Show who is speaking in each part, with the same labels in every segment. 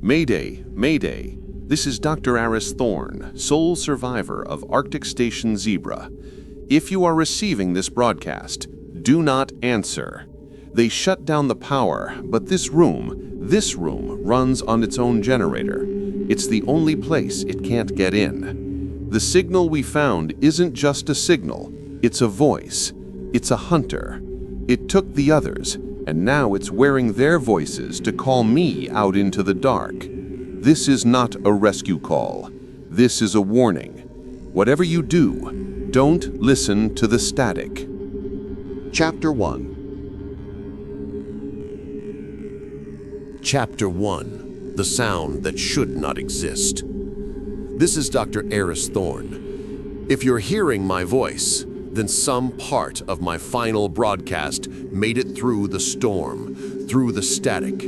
Speaker 1: Mayday, Mayday. This is Dr. Aris Thorne, sole survivor of Arctic Station Zebra. If you are receiving this broadcast, do not answer. They shut down the power, but this room runs on its own generator. It's the only place it can't get in. The signal we found isn't just a signal, it's a voice. It's a hunter. It took the others, and now it's wearing their voices to call me out into the dark. This is not a rescue call. This is a warning. Whatever you do, don't listen to the static.
Speaker 2: Chapter 1. Chapter 1. The Sound That Should Not Exist. This is Dr. Aris Thorne. If you're hearing my voice, then some part of my final broadcast made it through the storm, through the static.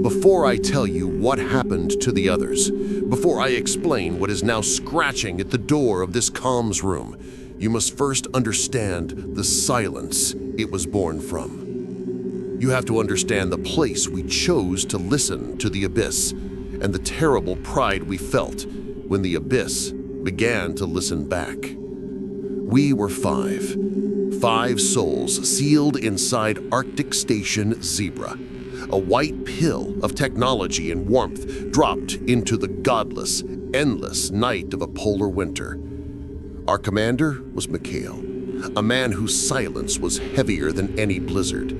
Speaker 2: Before I tell you what happened to the others, before I explain what is now scratching at the door of this comms room, you must first understand the silence it was born from. You have to understand the place we chose to listen to the abyss, and the terrible pride we felt when the abyss began to listen back. We were five souls sealed inside Arctic Station Zebra, a white pill of technology and warmth dropped into the godless, endless night of a polar winter. Our commander was Mikhail, a man whose silence was heavier than any blizzard.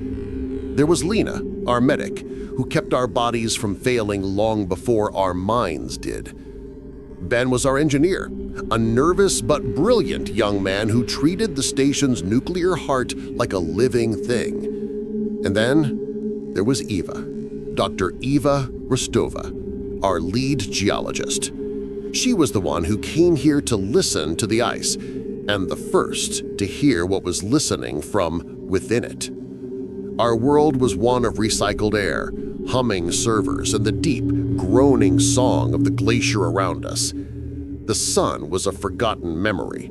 Speaker 2: There was Lena, our medic, who kept our bodies from failing long before our minds did. Ben was our engineer, a nervous but brilliant young man who treated the station's nuclear heart like a living thing. And then there was Eva, Dr. Eva Rostova, our lead geologist. She was the one who came here to listen to the ice, and the first to hear what was listening from within it. Our world was one of recycled air, humming servers, and the deep, groaning song of the glacier around us. The sun was a forgotten memory.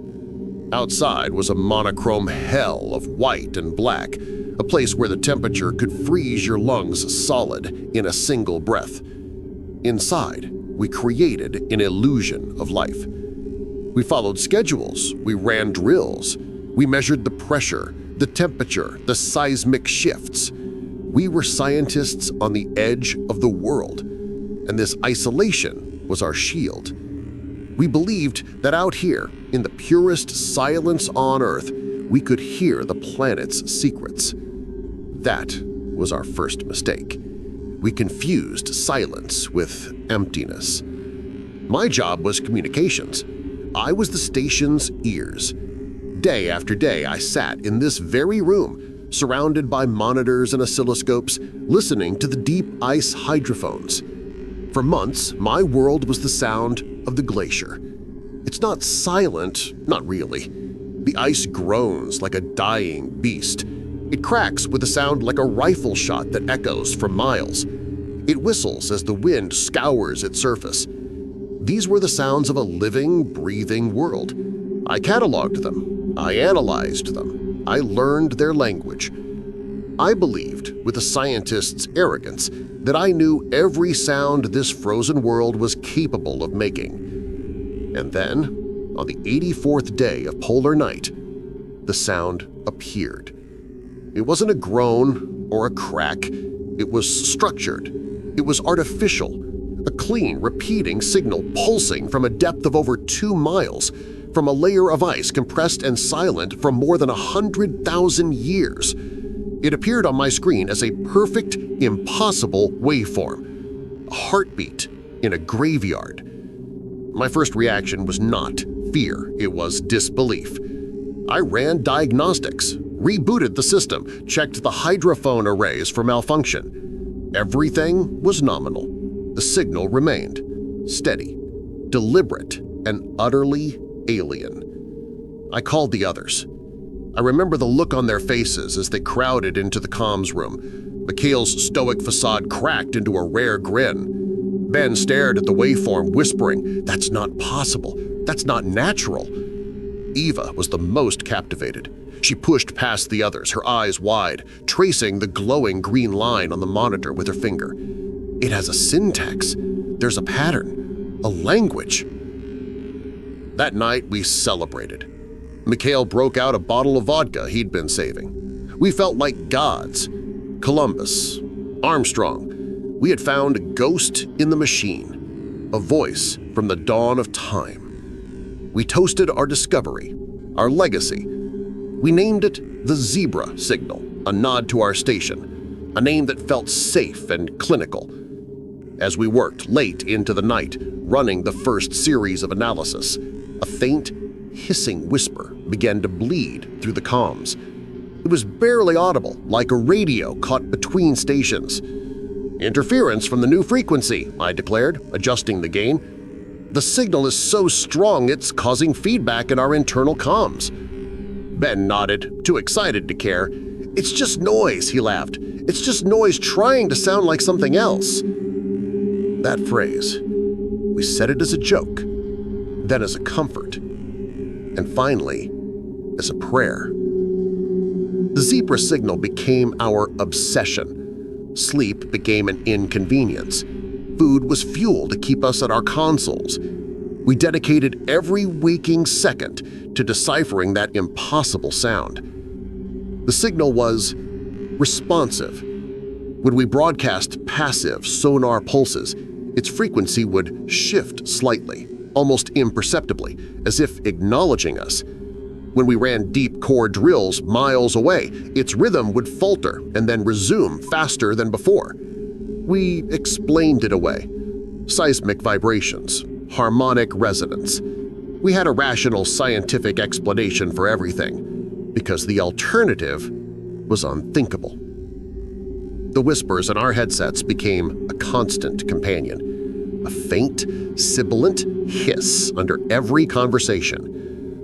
Speaker 2: Outside was a monochrome hell of white and black, a place where the temperature could freeze your lungs solid in a single breath. Inside, we created an illusion of life. We followed schedules, we ran drills, we measured the pressure, the temperature, the seismic shifts. We were scientists on the edge of the world, and this isolation was our shield. We believed that out here, in the purest silence on Earth, we could hear the planet's secrets. That was our first mistake. We confused silence with emptiness. My job was communications. I was the station's ears. Day after day, I sat in this very room, surrounded by monitors and oscilloscopes, listening to the deep ice hydrophones. For months, my world was the sound of the glacier. It's not silent, not really. The ice groans like a dying beast. It cracks with a sound like a rifle shot that echoes for miles. It whistles as the wind scours its surface. These were the sounds of a living, breathing world. I cataloged them. I analyzed them. I learned their language. I believed, with a scientist's arrogance, that I knew every sound this frozen world was capable of making. And then, on the 84th day of polar night, the sound appeared. It wasn't a groan or a crack. It was structured. It was artificial, a clean, repeating signal pulsing from a depth of over 2 miles, from a layer of ice compressed and silent for more than 100,000 years. It appeared on my screen as a perfect, impossible waveform, a heartbeat in a graveyard. My first reaction was not fear, it was disbelief. I ran diagnostics, rebooted the system, checked the hydrophone arrays for malfunction. Everything was nominal. The signal remained steady, deliberate, and utterly alien. I called the others. I remember the look on their faces as they crowded into the comms room. Mikhail's stoic facade cracked into a rare grin. Ben stared at the waveform, whispering, "That's not possible. That's not natural." Eva was the most captivated. She pushed past the others, her eyes wide, tracing the glowing green line on the monitor with her finger. "It has a syntax. There's a pattern, a language. That night, we celebrated. Mikhail broke out a bottle of vodka he'd been saving. We felt like gods. Columbus, Armstrong. We had found a ghost in the machine, a voice from the dawn of time. We toasted our discovery, our legacy. We named it the Zebra Signal, a nod to our station, a name that felt safe and clinical. As we worked late into the night, running the first series of analysis, a faint, hissing whisper began to bleed through the comms. It was barely audible, like a radio caught between stations. "Interference from the new frequency," I declared, adjusting the gain. "The signal is so strong it's causing feedback in our internal comms." Ben nodded, too excited to care. "It's just noise," he laughed. "It's just noise trying to sound like something else." That phrase, we said it as a joke, then as a comfort, and finally as a prayer. The zebra signal became our obsession. Sleep became an inconvenience. Food was fuel to keep us at our consoles. We dedicated every waking second to deciphering that impossible sound. The signal was responsive. When we broadcast passive sonar pulses, its frequency would shift slightly, almost imperceptibly, as if acknowledging us. When we ran deep core drills miles away, its rhythm would falter and then resume faster than before. We explained it away. Seismic vibrations, harmonic resonance. We had a rational scientific explanation for everything, because the alternative was unthinkable. The whispers in our headsets became a constant companion, a faint, sibilant hiss under every conversation.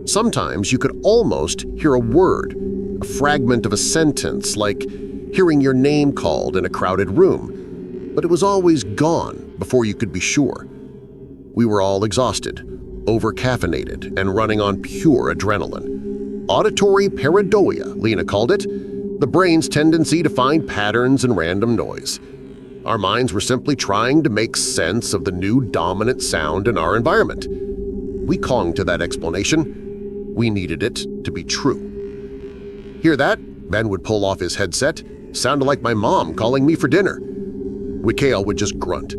Speaker 2: Sometimes you could almost hear a word, a fragment of a sentence, like hearing your name called in a crowded room, but it was always gone before you could be sure. We were all exhausted, over-caffeinated, and running on pure adrenaline. Auditory pareidolia, Lena called it, the brain's tendency to find patterns in random noise. Our minds were simply trying to make sense of the new dominant sound in our environment. We clung to that explanation. We needed it to be true. "Hear that?" Ben would pull off his headset. "Sounded like my mom calling me for dinner." Mikhail would just grunt.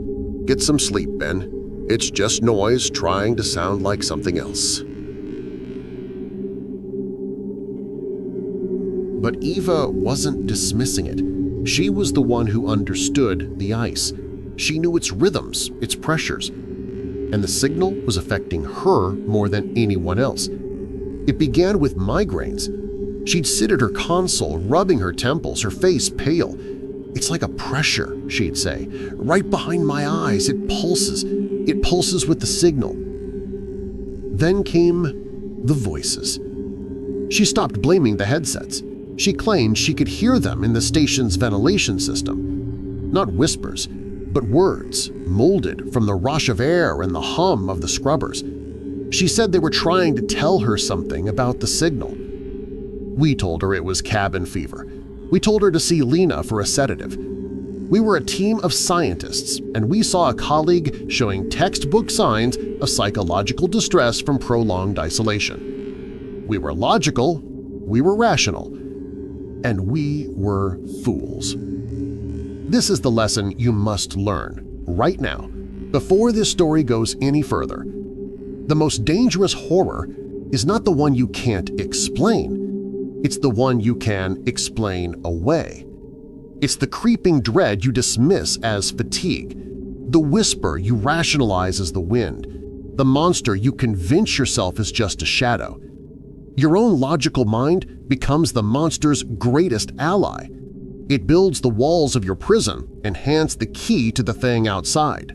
Speaker 2: "Get some sleep, Ben. It's just noise trying to sound like something else." But Eva wasn't dismissing it. She was the one who understood the ice. She knew its rhythms, its pressures, and the signal was affecting her more than anyone else. It began with migraines. She'd sit at her console, rubbing her temples, her face pale. "It's like a pressure," she'd say. "Right behind my eyes, it pulses. It pulses with the signal." Then came the voices. She stopped blaming the headsets. She claimed she could hear them in the station's ventilation system. Not whispers, but words molded from the rush of air and the hum of the scrubbers. She said they were trying to tell her something about the signal. We told her it was cabin fever. We told her to see Lena for a sedative. We were a team of scientists, and we saw a colleague showing textbook signs of psychological distress from prolonged isolation. We were logical, we were rational, and we were fools. This is the lesson you must learn right now, before this story goes any further. The most dangerous horror is not the one you can't explain. It's the one you can explain away. It's the creeping dread you dismiss as fatigue, the whisper you rationalize as the wind, the monster you convince yourself is just a shadow. Your own logical mind becomes the monster's greatest ally. It builds the walls of your prison and hands the key to the thing outside.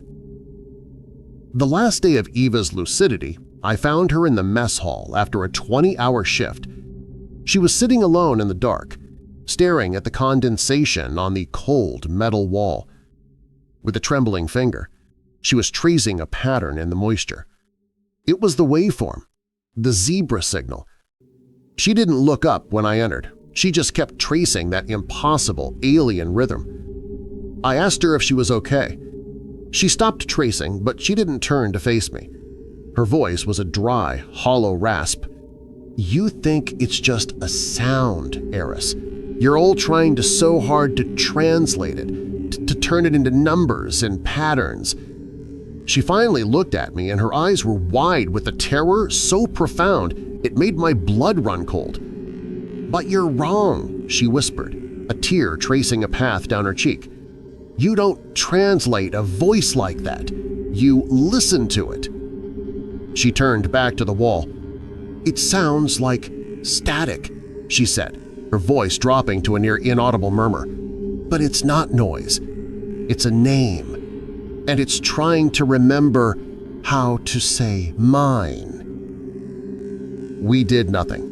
Speaker 2: The last day of Eva's lucidity, I found her in the mess hall after a 20-hour shift. She was sitting alone in the dark, staring at the condensation on the cold metal wall. With a trembling finger, she was tracing a pattern in the moisture. It was the waveform, the zebra signal. She didn't look up when I entered. She just kept tracing that impossible alien rhythm. I asked her if she was okay.
Speaker 3: She stopped tracing, but she didn't turn to face me. Her voice was a dry, hollow rasp. "You think it's just a sound, Eris. You're all trying so hard to translate it, to turn it into numbers and patterns." She finally looked at me, and her eyes were wide with a terror so profound it made my blood run cold. "But you're wrong," she whispered, a tear tracing a path down her cheek. "You don't translate a voice like that. You listen to it." She turned back to the wall. "It sounds like static," she said, her voice dropping to a near inaudible murmur. "But it's not noise. It's a name. And it's trying to remember how to say mine." We did nothing.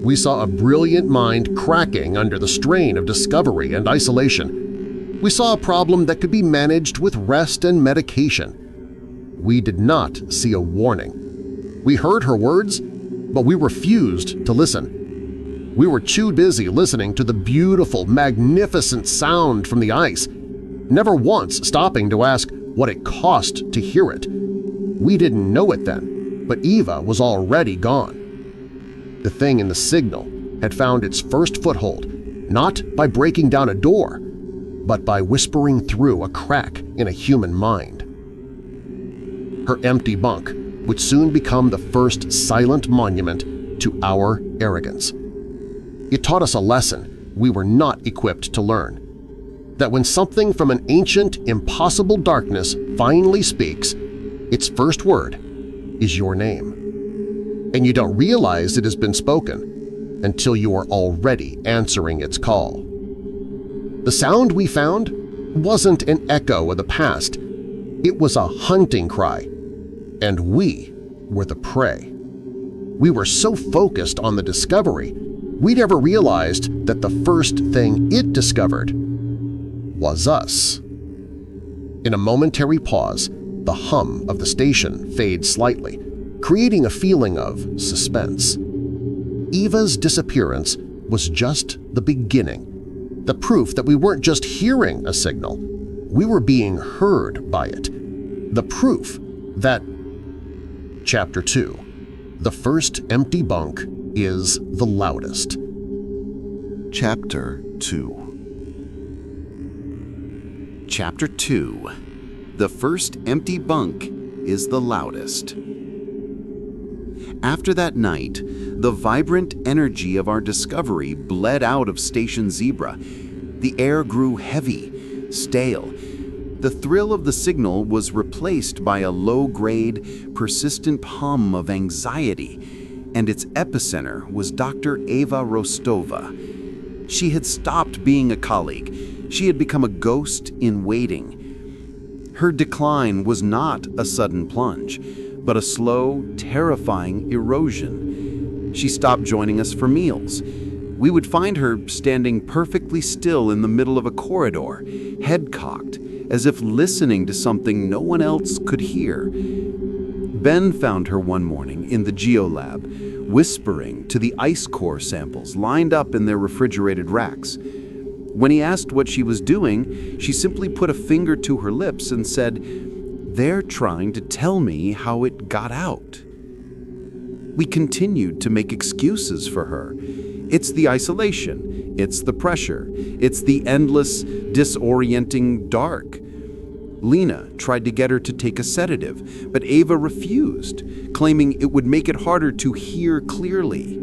Speaker 3: We saw a brilliant mind cracking under the strain of discovery and isolation. We saw a problem that could be managed with rest and medication. We did not see a warning. We heard her words, but we refused to listen. We were too busy listening to the beautiful, magnificent sound from the ice, never once stopping to ask what it cost to hear it. We didn't know it then, but Eva was already gone. The thing in the signal had found its first foothold, not by breaking down a door, but by whispering through a crack in a human mind. Her empty bunk would soon become the first silent monument to our arrogance. It taught us a lesson we were not equipped to learn, that when something from an ancient, impossible darkness finally speaks, its first word is your name. And you don't realize it has been spoken until you are already answering its call. The sound we found wasn't an echo of the past. It was a hunting cry, and we were the prey. We were so focused on the discovery, we never realized that the first thing it discovered was us. In a momentary pause, the hum of the station fades slightly, creating a feeling of suspense. Eva's disappearance was just the beginning, the proof that we weren't just hearing a signal, we were being heard by it, the proof that… Chapter 2. The first empty bunk is the loudest.
Speaker 1: Chapter 2. Chapter 2. The first empty bunk is the loudest. After that night, the vibrant energy of our discovery bled out of Station Zebra. The air grew heavy, stale. The thrill of the signal was replaced by a low-grade, persistent hum of anxiety, and its epicenter was Dr. Eva Rostova. She had stopped being a colleague. She had become a ghost in waiting. Her decline was not a sudden plunge, but a slow, terrifying erosion. She stopped joining us for meals. We would find her standing perfectly still in the middle of a corridor, head cocked, as if listening to something no one else could hear. Ben found her one morning in the geolab, whispering to the ice core samples lined up in their refrigerated racks. When he asked what she was doing, she simply put a finger to her lips and said, "They're trying to tell me how it got out." We continued to make excuses for her. It's the isolation, it's the pressure, it's the endless, disorienting dark. Lena tried to get her to take a sedative, but Ava refused, claiming it would make it harder to hear clearly.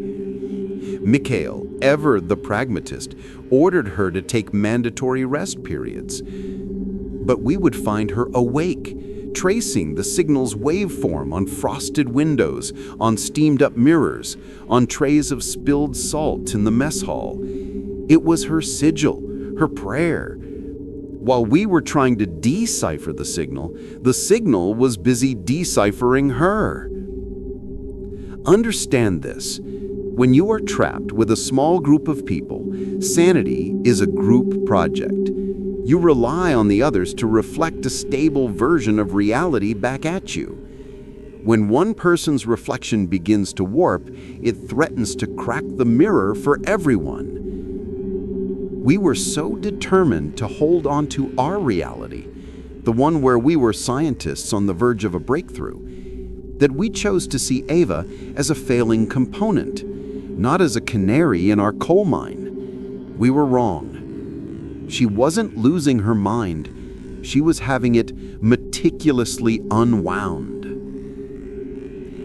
Speaker 1: Mikhail, ever the pragmatist, ordered her to take mandatory rest periods. But we would find her awake, tracing the signal's waveform on frosted windows, on steamed-up mirrors, on trays of spilled salt in the mess hall. It was her sigil, her prayer. While we were trying to decipher the signal was busy deciphering her. Understand this. When you are trapped with a small group of people, sanity is a group project. You rely on the others to reflect a stable version of reality back at you. When one person's reflection begins to warp, it threatens to crack the mirror for everyone. We were so determined to hold on to our reality
Speaker 4: the one where we were scientists on the verge of a breakthrough, that we chose to see Ava as a failing component, not as a canary in our coal mine. We were wrong. She wasn't losing her mind. She was having it meticulously unwound.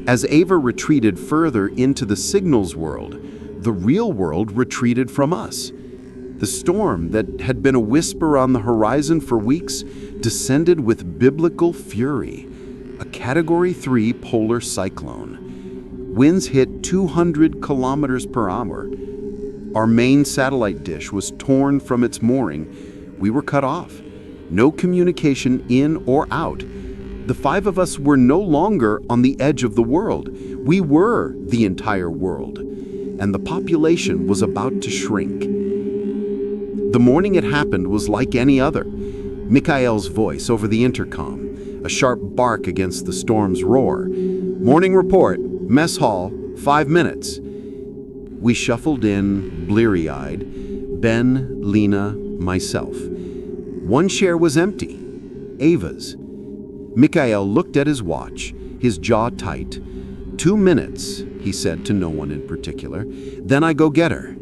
Speaker 4: As Ava retreated further into the signals world, the real world retreated from us. The storm that had been a whisper on the horizon for weeks descended with biblical fury, a Category 3 polar cyclone. Winds hit 200 kilometers per hour. Our main satellite dish was torn from its mooring. We were cut off. No communication in or out. The five of us were no longer on the edge of the world. We were the entire world, and the population was about to shrink. The morning it happened was like any other. Mikhail's voice over the intercom, a sharp bark against the storm's roar. "Morning report, mess hall, 5 minutes." We shuffled in, bleary-eyed, Ben, Lena, myself. One chair was empty, Ava's. Mikhail looked at his watch, his jaw tight. 2 minutes, he said to no one in particular. Then I go get her.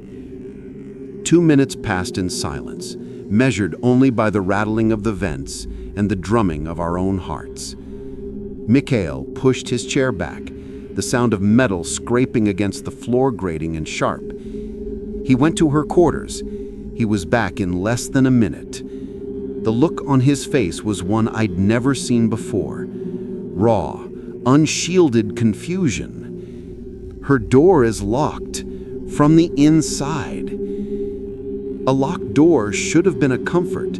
Speaker 4: 2 minutes passed in silence, measured only by the rattling of the vents and the drumming of our own hearts. Mikhail pushed his chair back, the sound of metal scraping against the floor grating and sharp. He went to her quarters. He was back in less than a minute. The look on his face was one I'd never seen before. Raw, unshielded confusion. Her door is locked from the inside. A locked door should have been a comfort.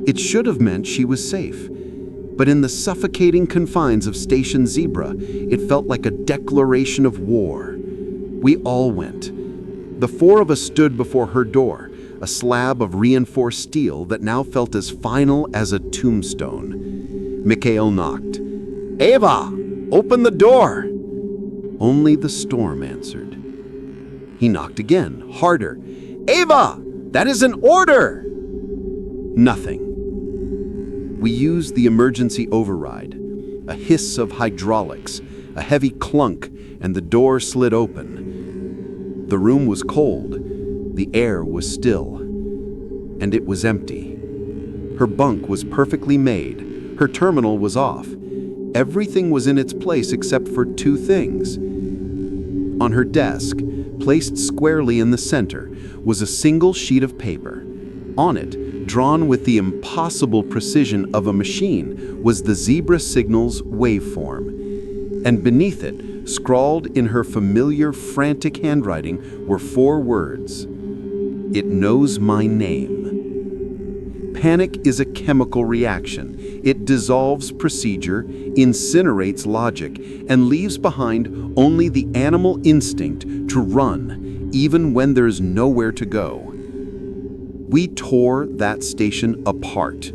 Speaker 4: It should have meant she was safe. But in the suffocating confines of Station Zebra, it felt like a declaration of war. We all went. The four of us stood before her door, a slab of reinforced steel that now felt as final as a tombstone. Mikhail knocked. "Ava, open the door!" Only the storm answered. He knocked again, harder. "Ava, that is an order!" Nothing. We used the emergency override. A hiss of hydraulics, a heavy clunk, and the door slid open. The room was cold. The air was still, and it was empty. Her bunk was perfectly made. Her terminal was off. Everything was in its place except for two things. On her desk, placed squarely in the center, was a single sheet of paper. On it, drawn with the impossible precision of a machine, was the zebra signal's waveform. And beneath it, scrawled in her familiar, frantic handwriting, were 4 words. "It knows my name." Panic is a chemical reaction. It dissolves procedure, incinerates logic, and leaves behind only the animal instinct to run, even when there's nowhere to go. We tore that station apart.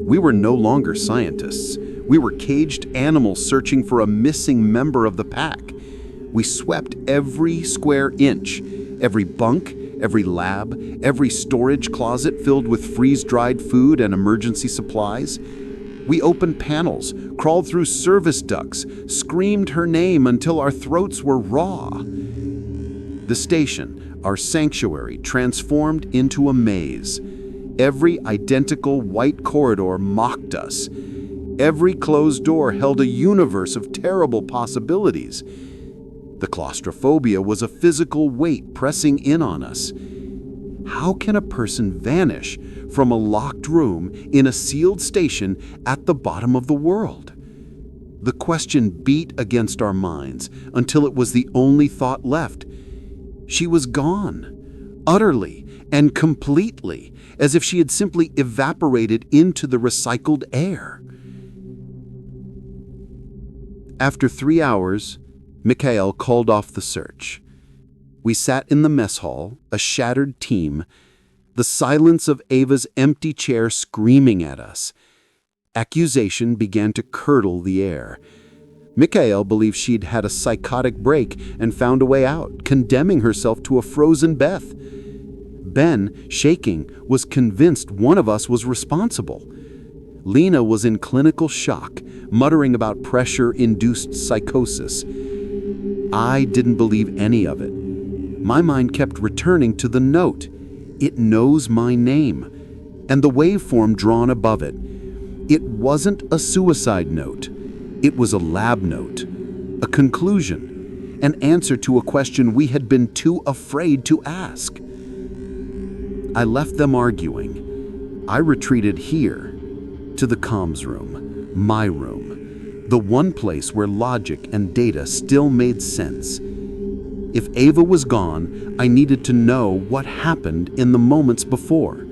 Speaker 4: We were no longer scientists. We were caged animals searching for a missing member of the pack. We swept every square inch, every bunk, every lab, every storage closet filled with freeze-dried food and emergency supplies. We opened panels, crawled through service ducts, screamed her name until our throats were raw. The station, our sanctuary, transformed into a maze. Every identical white corridor mocked us. Every closed door held a universe of terrible possibilities. The claustrophobia was a physical weight pressing in on us. How can a person vanish from a locked room in a sealed station at the bottom of the world? The question beat against our minds until it was the only thought left. She was gone, utterly and completely, as if she had simply evaporated into the recycled air. After 3 hours, Mikhail called off the search. We sat in the mess hall, a shattered team, the silence of Ava's empty chair screaming at us. Accusation began to curdle the air. Mikhail believed she'd had a psychotic break and found a way out, condemning herself to a frozen death. Ben, shaking, was convinced one of us was responsible. Lena was in clinical shock, muttering about pressure-induced psychosis. I didn't believe any of it. My mind kept returning to the note. It knows my name, and the waveform drawn above it. It wasn't a suicide note. It was a lab note, a conclusion, an answer to a question we had been too afraid to ask. I left them arguing. I retreated here, to the comms room, my room, the one place where logic and data still made sense. If Ava was gone, I needed to know what happened in the moments before.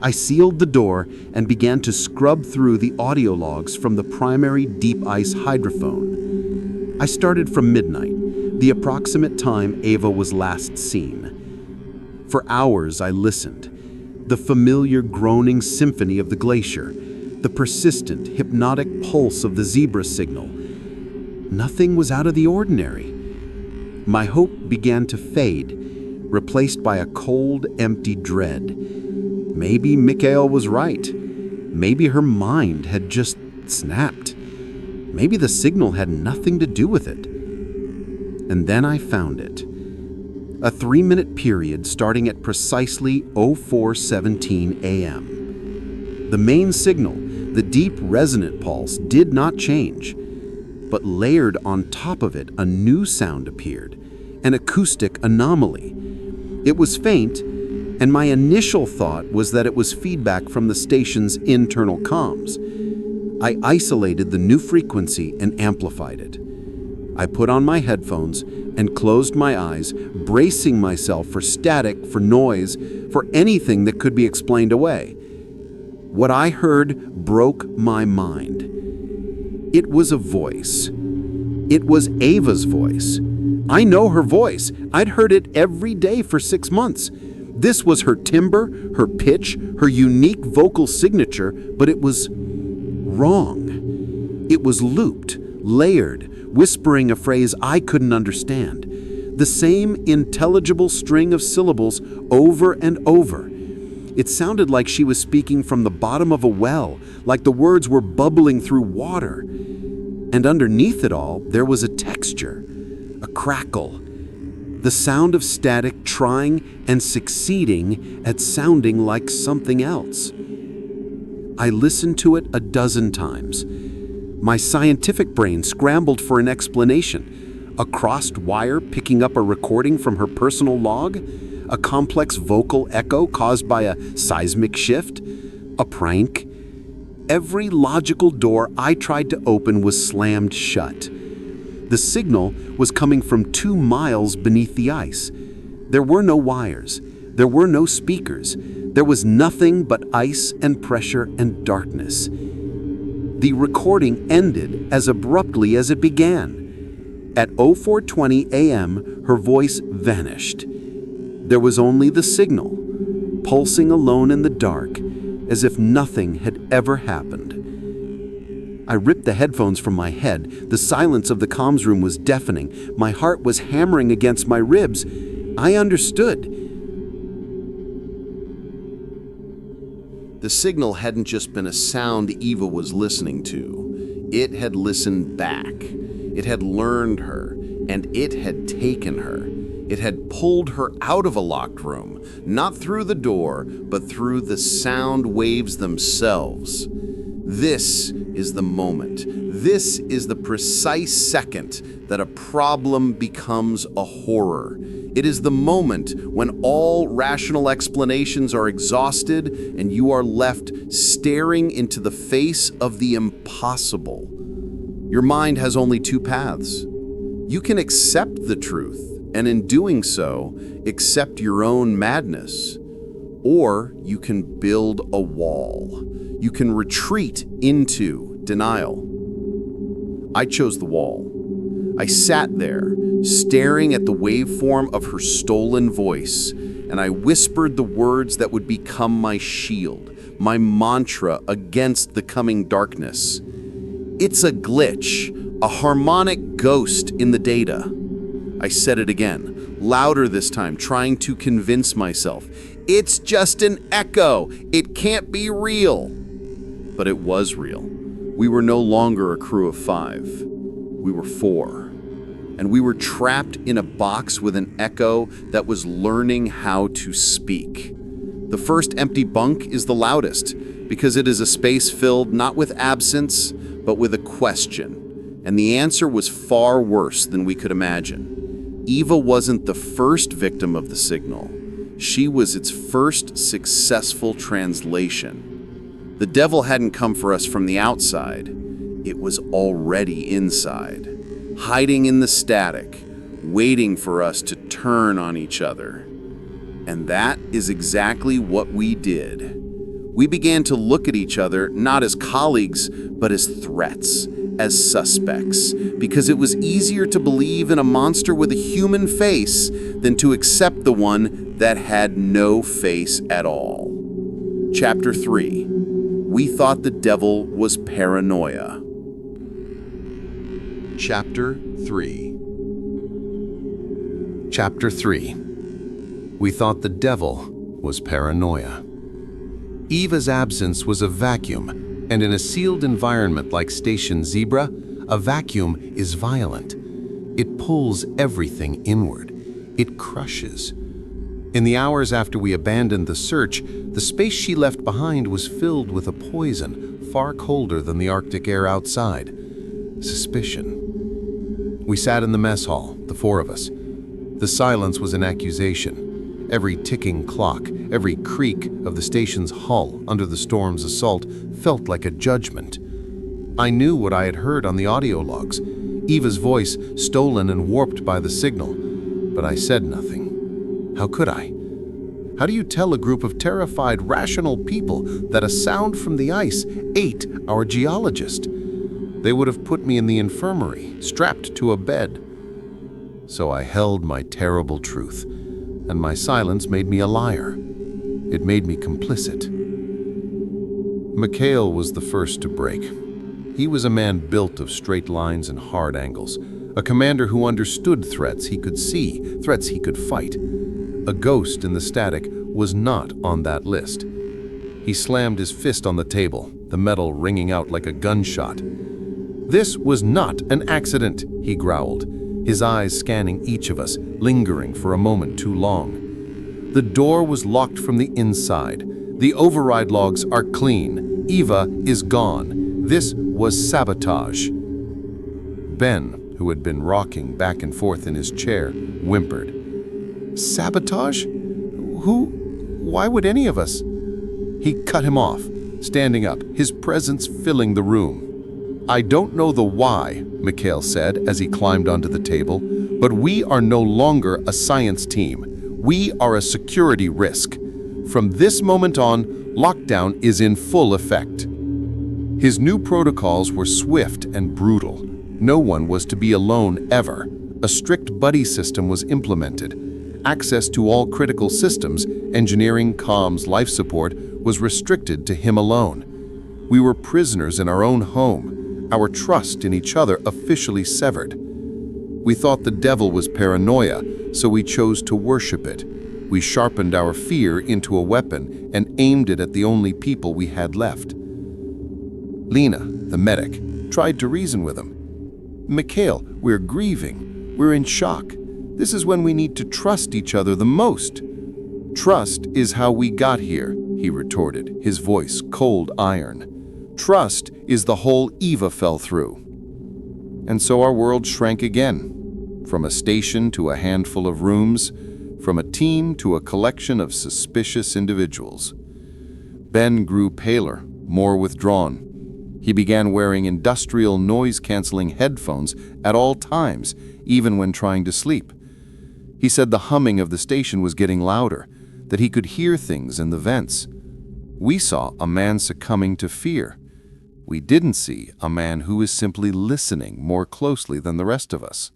Speaker 4: I sealed the door and began to scrub through the audio logs from the primary deep ice hydrophone. I started from midnight, the approximate time Ava was last seen. For hours I listened, the familiar groaning symphony of the glacier, the persistent, hypnotic pulse of the zebra signal. Nothing was out of the ordinary. My hope began to fade, replaced by a cold, empty dread. Maybe Mikhail was right. Maybe her mind had just snapped. Maybe the signal had nothing to do with it. And then I found it. A 3-minute period starting at precisely 04:17 a.m. The main signal, the deep resonant pulse, did not change. But layered on top of it, a new sound appeared, an acoustic anomaly. It was faint, and my initial thought was that it was feedback from the station's internal comms. I isolated the new frequency and amplified it. I put on my headphones and closed my eyes, bracing myself for static, for noise, for anything that could be explained away. What I heard broke my mind. It was a voice. It was Ava's voice. I know her voice. I'd heard it every day for 6 months. This was her timbre, her pitch, her unique vocal signature, but it was wrong. It was looped, layered, whispering a phrase I couldn't understand. The same intelligible string of syllables over and over. It sounded like she was speaking from the bottom of a well, like the words were bubbling through water. And underneath it all, there was a texture, a crackle, the sound of static trying and succeeding at sounding like something else. I listened to it a dozen times. My scientific brain scrambled for an explanation. A crossed wire picking up a recording from her personal log? A complex vocal echo caused by a seismic shift? A prank? Every logical door I tried to open was slammed shut. The signal was coming from 2 miles beneath the ice. There were no wires. There were no speakers. There was nothing but ice and pressure and darkness. The recording ended as abruptly as it began. At 04:20 a.m., her voice vanished. There was only the signal, pulsing alone in the dark, as if nothing had ever happened. I ripped the headphones from my head. The silence of the comms room was deafening. My heart was hammering against my ribs. I understood.
Speaker 1: The signal hadn't just been a sound Eva was listening to. It had listened back. It had learned her, and it had taken her. It had pulled her out of a locked room, not through the door, but through the sound waves themselves. This is the moment. This is the precise second that a problem becomes a horror. It is the moment when all rational explanations are exhausted and you are left staring into the face of the impossible. Your mind has only 2 paths. You can accept the truth, and in doing so, accept your own madness. Or you can build a wall. You can retreat into denial. I chose the wall. I sat there, staring at the waveform of her stolen voice, and I whispered the words that would become my shield, my mantra against the coming darkness. It's a glitch, a harmonic ghost in the data. I said it again, louder this time, trying to convince myself. It's just an echo. It can't be real.
Speaker 5: but it was real. We were no longer a crew of 5. We were 4. And we were trapped in a box with an echo that was learning how to speak. The first empty bunk is the loudest, because it is a space filled not with absence, but with a question. And the answer was far worse than we could imagine. Eva wasn't the first victim of the signal. She was its first successful translation. The devil hadn't come for us from the outside. It was already inside, hiding in the static, waiting for us to turn on each other. And that is exactly what we did. We began to look at each other not as colleagues, but as threats, as suspects, because it was easier to believe in a monster with a human face than to accept the one that had no face at all. Chapter 3. We thought the devil was paranoia.
Speaker 2: Chapter 3. Chapter 3. We thought the devil was paranoia. Eva's absence was a vacuum, and in a sealed environment like Station Zebra, a vacuum is violent. It pulls everything inward. It crushes. In the hours after we abandoned the search, the space she left behind was filled with a poison far colder than the Arctic air outside. Suspicion. We sat in the mess hall, the 4 of us. The silence was an accusation. Every ticking clock, every creak of the station's hull under the storm's assault felt like a judgment. I knew what I had heard on the audio logs, Eva's voice stolen and warped by the signal, but I said nothing. How could I? How do you tell a group of terrified, rational people that a sound from the ice ate our geologist? They would have put me in the infirmary, strapped to a bed. So I held my terrible truth, and my silence made me a liar. It made me complicit. Mikhail was the first to break. He was a man built of straight lines and hard angles, a commander who understood threats he could see, threats he could fight. A ghost in the static was not on that list. He slammed his fist on the table, the metal ringing out like a gunshot. "This was not an accident," he growled, his eyes scanning each of us, lingering for a moment too long. "The door was locked from the inside. The override logs are clean. Eva is gone. This was sabotage." Ben, who had been rocking back and forth in his chair, whimpered. "Sabotage? Why would any of us?" He cut him off, standing up, his presence filling the room. "I don't know the why," Mikhail said as he climbed onto the table, "but we are no longer a science team. We are a security risk. From this moment on, lockdown is in full effect." His new protocols were swift and brutal. No one was to be alone ever. A strict buddy system was implemented. Access to all critical systems, engineering, comms, life support, was restricted to him alone. We were prisoners in our own home, our trust in each other officially severed. We thought the devil was paranoia, so we chose to worship it. We sharpened our fear into a weapon and aimed it at the only people we had left. Lena, the medic, tried to reason with him. "Mikhail, we're grieving. We're in shock. This is when we need to trust each other the most." "Trust is how we got here," he retorted, his voice cold iron. "Trust is the hole Eva fell through." And so our world shrank again, from a station to a handful of rooms, from a team to a collection of suspicious individuals. Ben grew paler, more withdrawn. He began wearing industrial noise-canceling headphones at all times, even when trying to sleep. He said the humming of the station was getting louder, that he could hear things in the vents. We saw a man succumbing to fear. We didn't see a man who was simply listening more closely than the rest of us.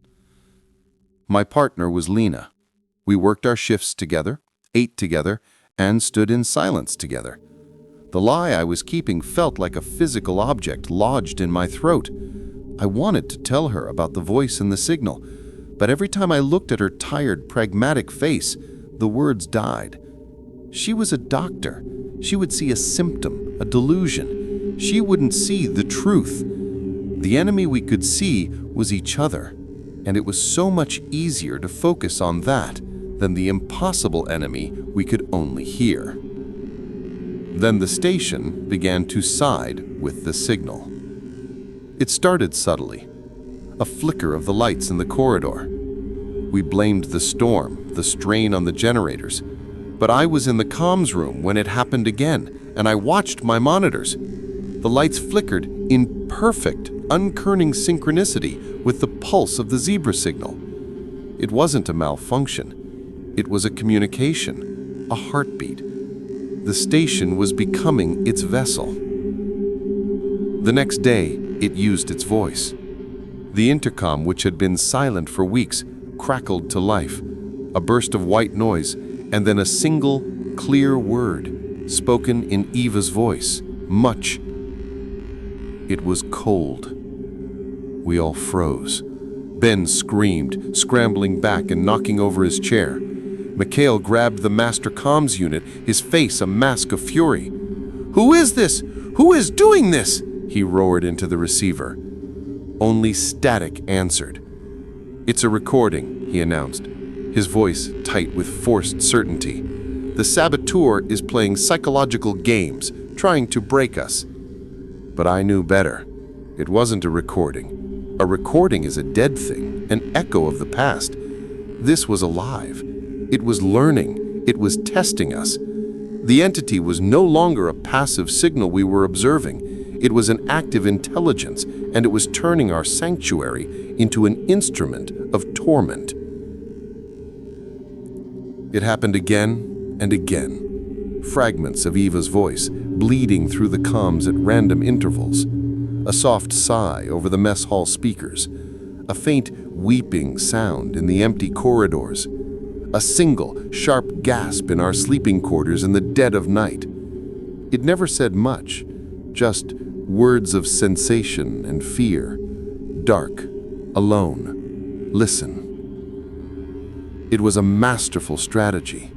Speaker 2: My partner was Lena. We worked our shifts together, ate together, and stood in silence together. The lie I was keeping felt like a physical object lodged in my throat. I wanted to tell her about the voice and the signal, but every time I looked at her tired, pragmatic face, the words died. She was a doctor. She would see a symptom, a delusion.
Speaker 6: she wouldn't see the truth. The enemy we could see was each other, and it was so much easier to focus on that than the impossible enemy we could only hear. Then the station began to side with the signal. It started subtly, a flicker of the lights in the corridor. We blamed the storm, the strain on the generators, but I was in the comms room when it happened again, and I watched my monitors. The lights flickered in perfect, unkerning synchronicity with the pulse of the zebra signal. It wasn't a malfunction. It was a communication, a heartbeat. The station was becoming its vessel. The next day, it used its voice. The intercom, which had been silent for weeks, crackled to life. A burst of white noise, and then a single, clear word, spoken in Eva's voice. Much. It was cold. We all froze. Ben screamed, scrambling back and knocking over his chair. Mikhail grabbed the master comms unit, his face a mask of fury. "Who is this? Who is doing this?" he roared into the receiver. Only static answered. "It's a recording," he announced, his voice tight with forced certainty. "The saboteur is playing psychological games, trying to break us." But I knew better. It wasn't a recording. A recording is a dead thing, an echo of the past. This was alive. It was learning. It was testing us. The entity was no longer a passive signal we were observing. It was an active intelligence, and it was turning our sanctuary into an instrument of torment. It happened again and again. Fragments of Eva's voice bleeding through the comms at random intervals. A soft sigh over the mess hall speakers. A faint weeping sound in the empty corridors. A single sharp gasp in our sleeping quarters in the dead of night. It never said much, just words of sensation and fear. Dark, alone, listen. It was a masterful strategy,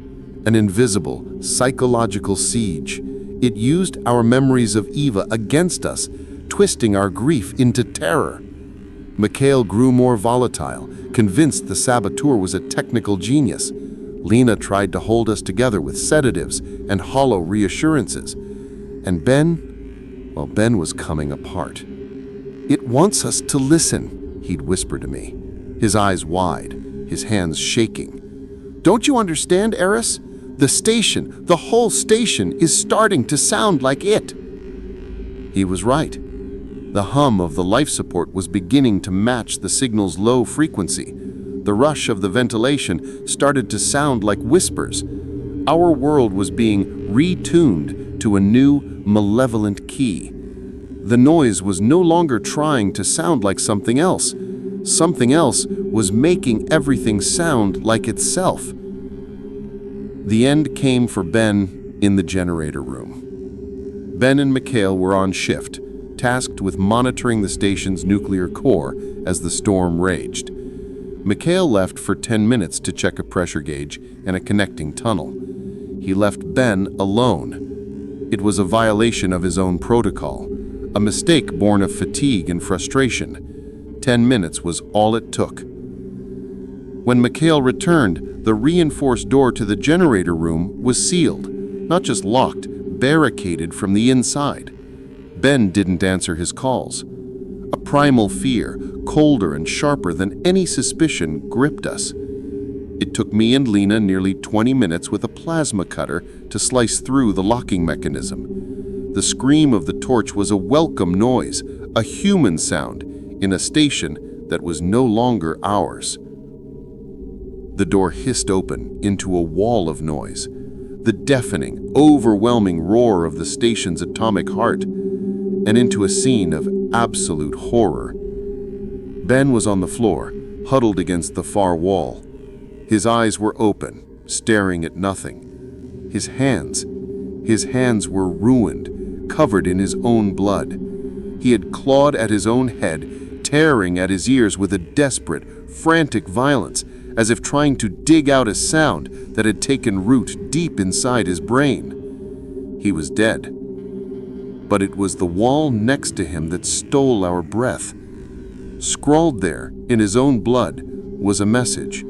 Speaker 6: an invisible, psychological siege. It used our memories of Eva against us, twisting our grief into terror. Mikhail grew more volatile, convinced the saboteur was a technical genius. Lena tried to hold us together with sedatives and hollow reassurances. And Ben was coming apart. "It wants us to listen," he'd whisper to me, his eyes wide, his hands shaking. "Don't you understand, Eris? The station, the whole station, is starting to sound like it." He was right. The hum of the life support was beginning to match the signal's low frequency. The rush of the ventilation started to sound like whispers. Our world was being retuned to a new, malevolent key. The noise was no longer trying to sound like something else. Something else was making everything sound like itself. The end came for Ben in the generator room. Ben and Mikhail were on shift, tasked with monitoring the station's nuclear core as the storm raged. Mikhail left for 10 minutes to check a pressure gauge and a connecting tunnel. He left Ben alone. It was a violation of his own protocol, a mistake born of fatigue and frustration. 10 minutes was all it took. When Mikhail returned, the reinforced door to the generator room was sealed, not just locked, barricaded from the inside. Ben didn't answer his calls. A primal fear, colder and sharper than any suspicion, gripped us. It took me and Lena nearly 20 minutes with a plasma cutter to slice through the locking mechanism. The scream of the torch was a welcome noise, a human sound, in a station that was no longer ours. The door hissed open into a wall of noise, the deafening, overwhelming roar of the station's atomic heart, and into a scene of absolute horror. Ben was on the floor, huddled against the far wall. His eyes were open, staring at nothing. His hands were ruined, covered in his own blood. He had clawed at his own head, tearing at his ears with a desperate, frantic violence, as if trying to dig out a sound that had taken root deep inside his brain. He was dead. but it was the wall next to him that stole our breath. Scrawled there, in his own blood, was a message,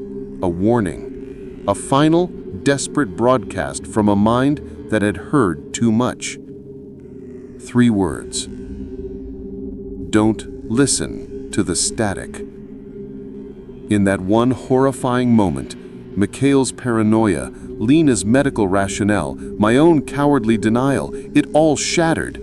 Speaker 6: a warning, a final, desperate broadcast from a mind that had heard too much. 3 words. Don't listen to the static. In that one horrifying moment, Mikhail's paranoia, Lena's medical rationale, my own cowardly denial, it all shattered.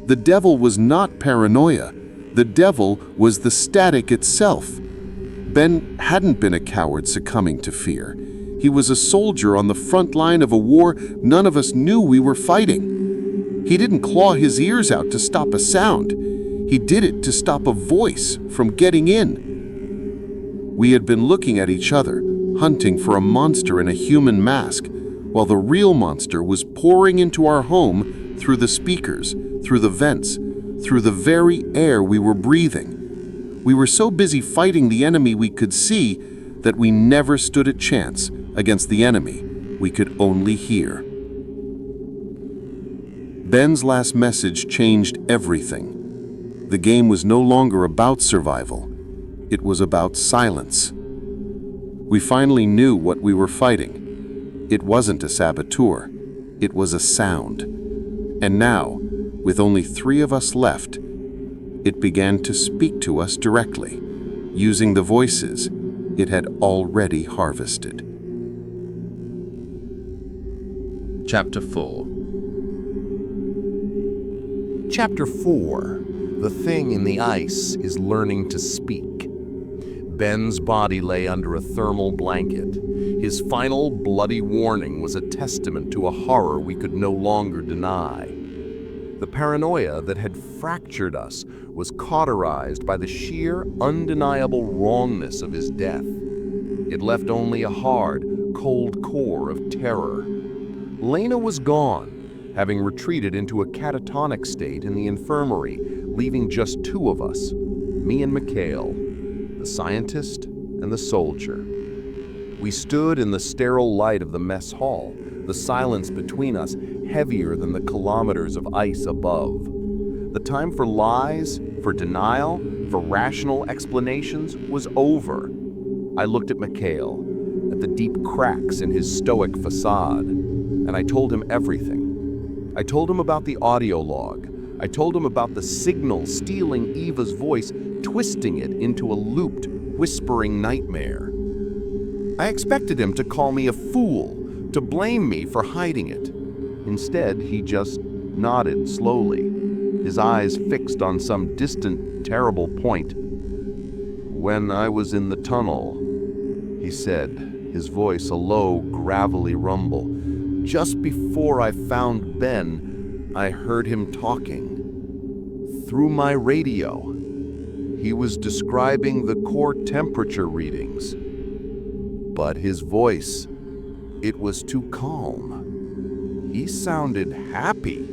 Speaker 6: The devil was not paranoia. The devil was the static itself. Ben hadn't been a coward succumbing to fear. He was a soldier on the front line of a war none of us knew we were fighting. He didn't claw his ears out to stop a sound. He did it to stop a voice from getting in. We had been looking at each other, hunting for a monster in a human mask, while the real monster was pouring into our home through the speakers, through the vents, through the very air we were breathing. We were so busy fighting the enemy we could see that we never stood a chance against the enemy we could only hear. Ben's last message changed everything. The game was no longer about survival. It was about silence. We finally knew what we were fighting. It wasn't a saboteur. It was a sound. And now, with only 3 of us left, it began to speak to us directly, using the voices it had already harvested.
Speaker 1: Chapter 4.
Speaker 7: Chapter 4. The thing in the ice is learning to speak. Ben's body lay under a thermal blanket. His final bloody warning was a testament to a horror we could no longer deny. The paranoia that had fractured us was cauterized by the sheer, undeniable wrongness of his death. It left only a hard, cold core of terror. Lena was gone, having retreated into a catatonic state in the infirmary, leaving just 2 of us, me and Mikhail, the scientist and the soldier. We stood in the sterile light of the mess hall, the silence between us heavier than the kilometers of ice above. The time for lies, for denial, for rational explanations was over. I looked at Mikhail, at the deep cracks in his stoic facade, and I told him everything. I told him about the audio log. I told him about the signal stealing Eva's voice, twisting it into a looped, whispering nightmare. I expected him to call me a fool, to blame me for hiding it. Instead, he just nodded slowly, his eyes fixed on some distant, terrible point. "When I was in the tunnel," he said, his voice a low, gravelly rumble, "just before I found Ben, I heard him talking. Through my radio. He was describing the core temperature readings. But his voice, it was too calm. He sounded happy."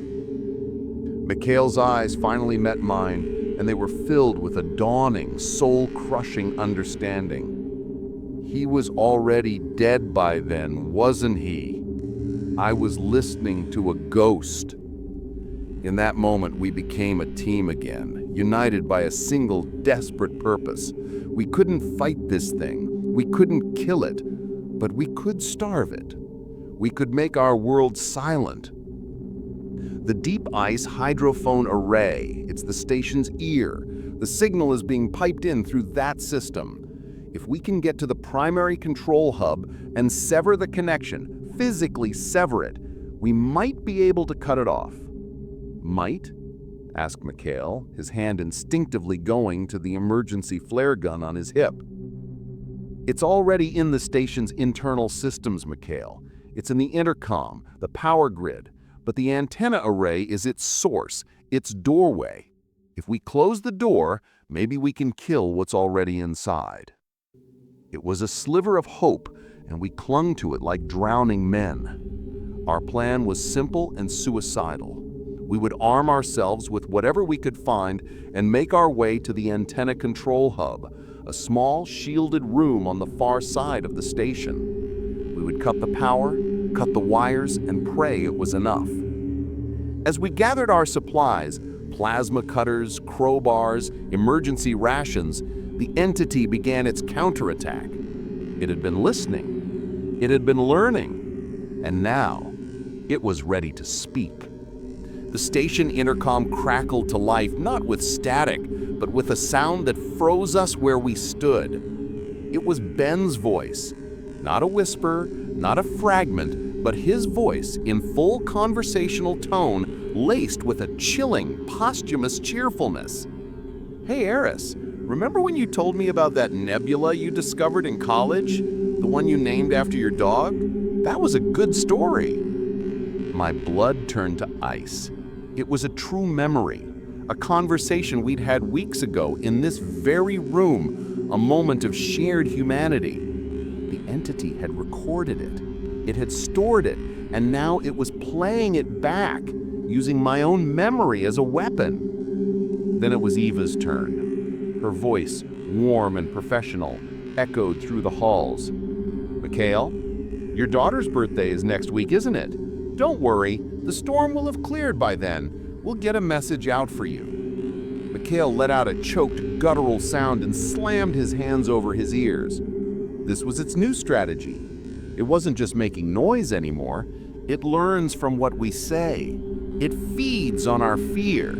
Speaker 7: Mikhail's eyes finally met mine, and they were filled with a dawning, soul-crushing understanding. He was already dead by then, wasn't he? I was listening to a ghost. In that moment, we became a team again, united by a single desperate purpose. We couldn't fight this thing. We couldn't kill it, but we could starve it. We could make our world silent. The deep ice hydrophone array, it's the station's ear. The signal is being piped in through that system. If we can get to the primary control hub and sever the connection, physically sever it, we might be able to cut it off. Might? Asked Mikhail, his hand instinctively going to the emergency flare gun on his hip. It's already in the station's internal systems, Mikhail. It's in the intercom, the power grid, but the antenna array is its source, its doorway. If we close the door, maybe we can kill what's already inside. It was a sliver of hope, and we clung to it like drowning men. Our plan was simple and suicidal. We would arm ourselves with whatever we could find and make our way to the antenna control hub, a small, shielded room on the far side of the station. We would cut the power, cut the wires, and pray it was enough. As we gathered our supplies, plasma cutters, crowbars, emergency rations, the entity began its counterattack. It had been listening. It had been learning. And now, it was ready to speak. The station intercom crackled to life, not with static, but with a sound that froze us where we stood. It was Ben's voice. Not a whisper, not a fragment, but his voice in full conversational tone, laced with a chilling, posthumous cheerfulness. "Hey, Eris, remember when you told me about that nebula you discovered in college? The one you named after your dog? That was a good story." My blood turned to ice. It was a true memory, a conversation we'd had weeks ago in this very room, a moment of shared humanity. The entity had recorded it. It had stored it, and now it was playing it back, using my own memory as a weapon. Then it was Eva's turn. Her voice, warm and professional, echoed through the halls. "Mikhail, your daughter's birthday is next week, isn't it? Don't worry, the storm will have cleared by then. We'll get a message out for you." Mikhail let out a choked, guttural sound and slammed his hands over his ears. This was its new strategy. It wasn't just making noise anymore. It learns from what we say. It feeds on our fear.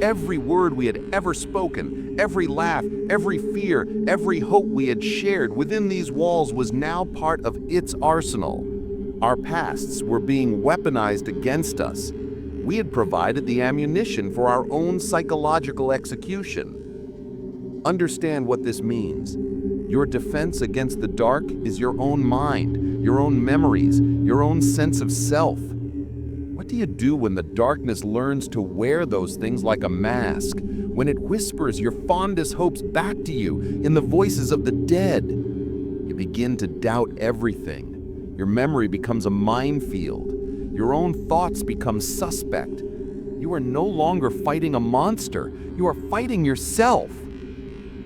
Speaker 7: Every word we had ever spoken, every laugh, every fear, every hope we had shared within these walls was now part of its arsenal. Our pasts were being weaponized against us. We had provided the ammunition for our own psychological execution. Understand what this means. Your defense against the dark is your own mind, your own memories, your own sense of self. What do you do when the darkness learns to wear those things like a mask, when it whispers your fondest hopes back to you in the voices of the dead? You begin to doubt everything. Your memory becomes a minefield. Your own thoughts become suspect. You are no longer fighting a monster. You are fighting yourself.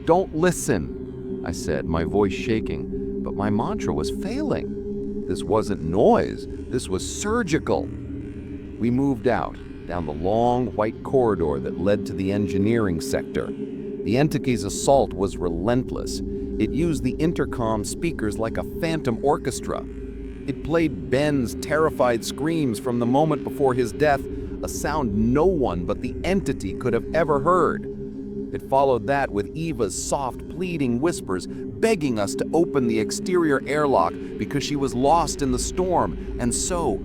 Speaker 7: "Don't listen," I said, my voice shaking, but my mantra was failing. This wasn't noise. This was surgical. We moved out, down the long, white corridor that led to the engineering sector. The entity's assault was relentless. It used the intercom speakers like a phantom orchestra. It played Ben's terrified screams from the moment before his death, a sound no one but the entity could have ever heard. It followed that with Eva's soft, pleading whispers, begging us to open the exterior airlock because she was lost in the storm and so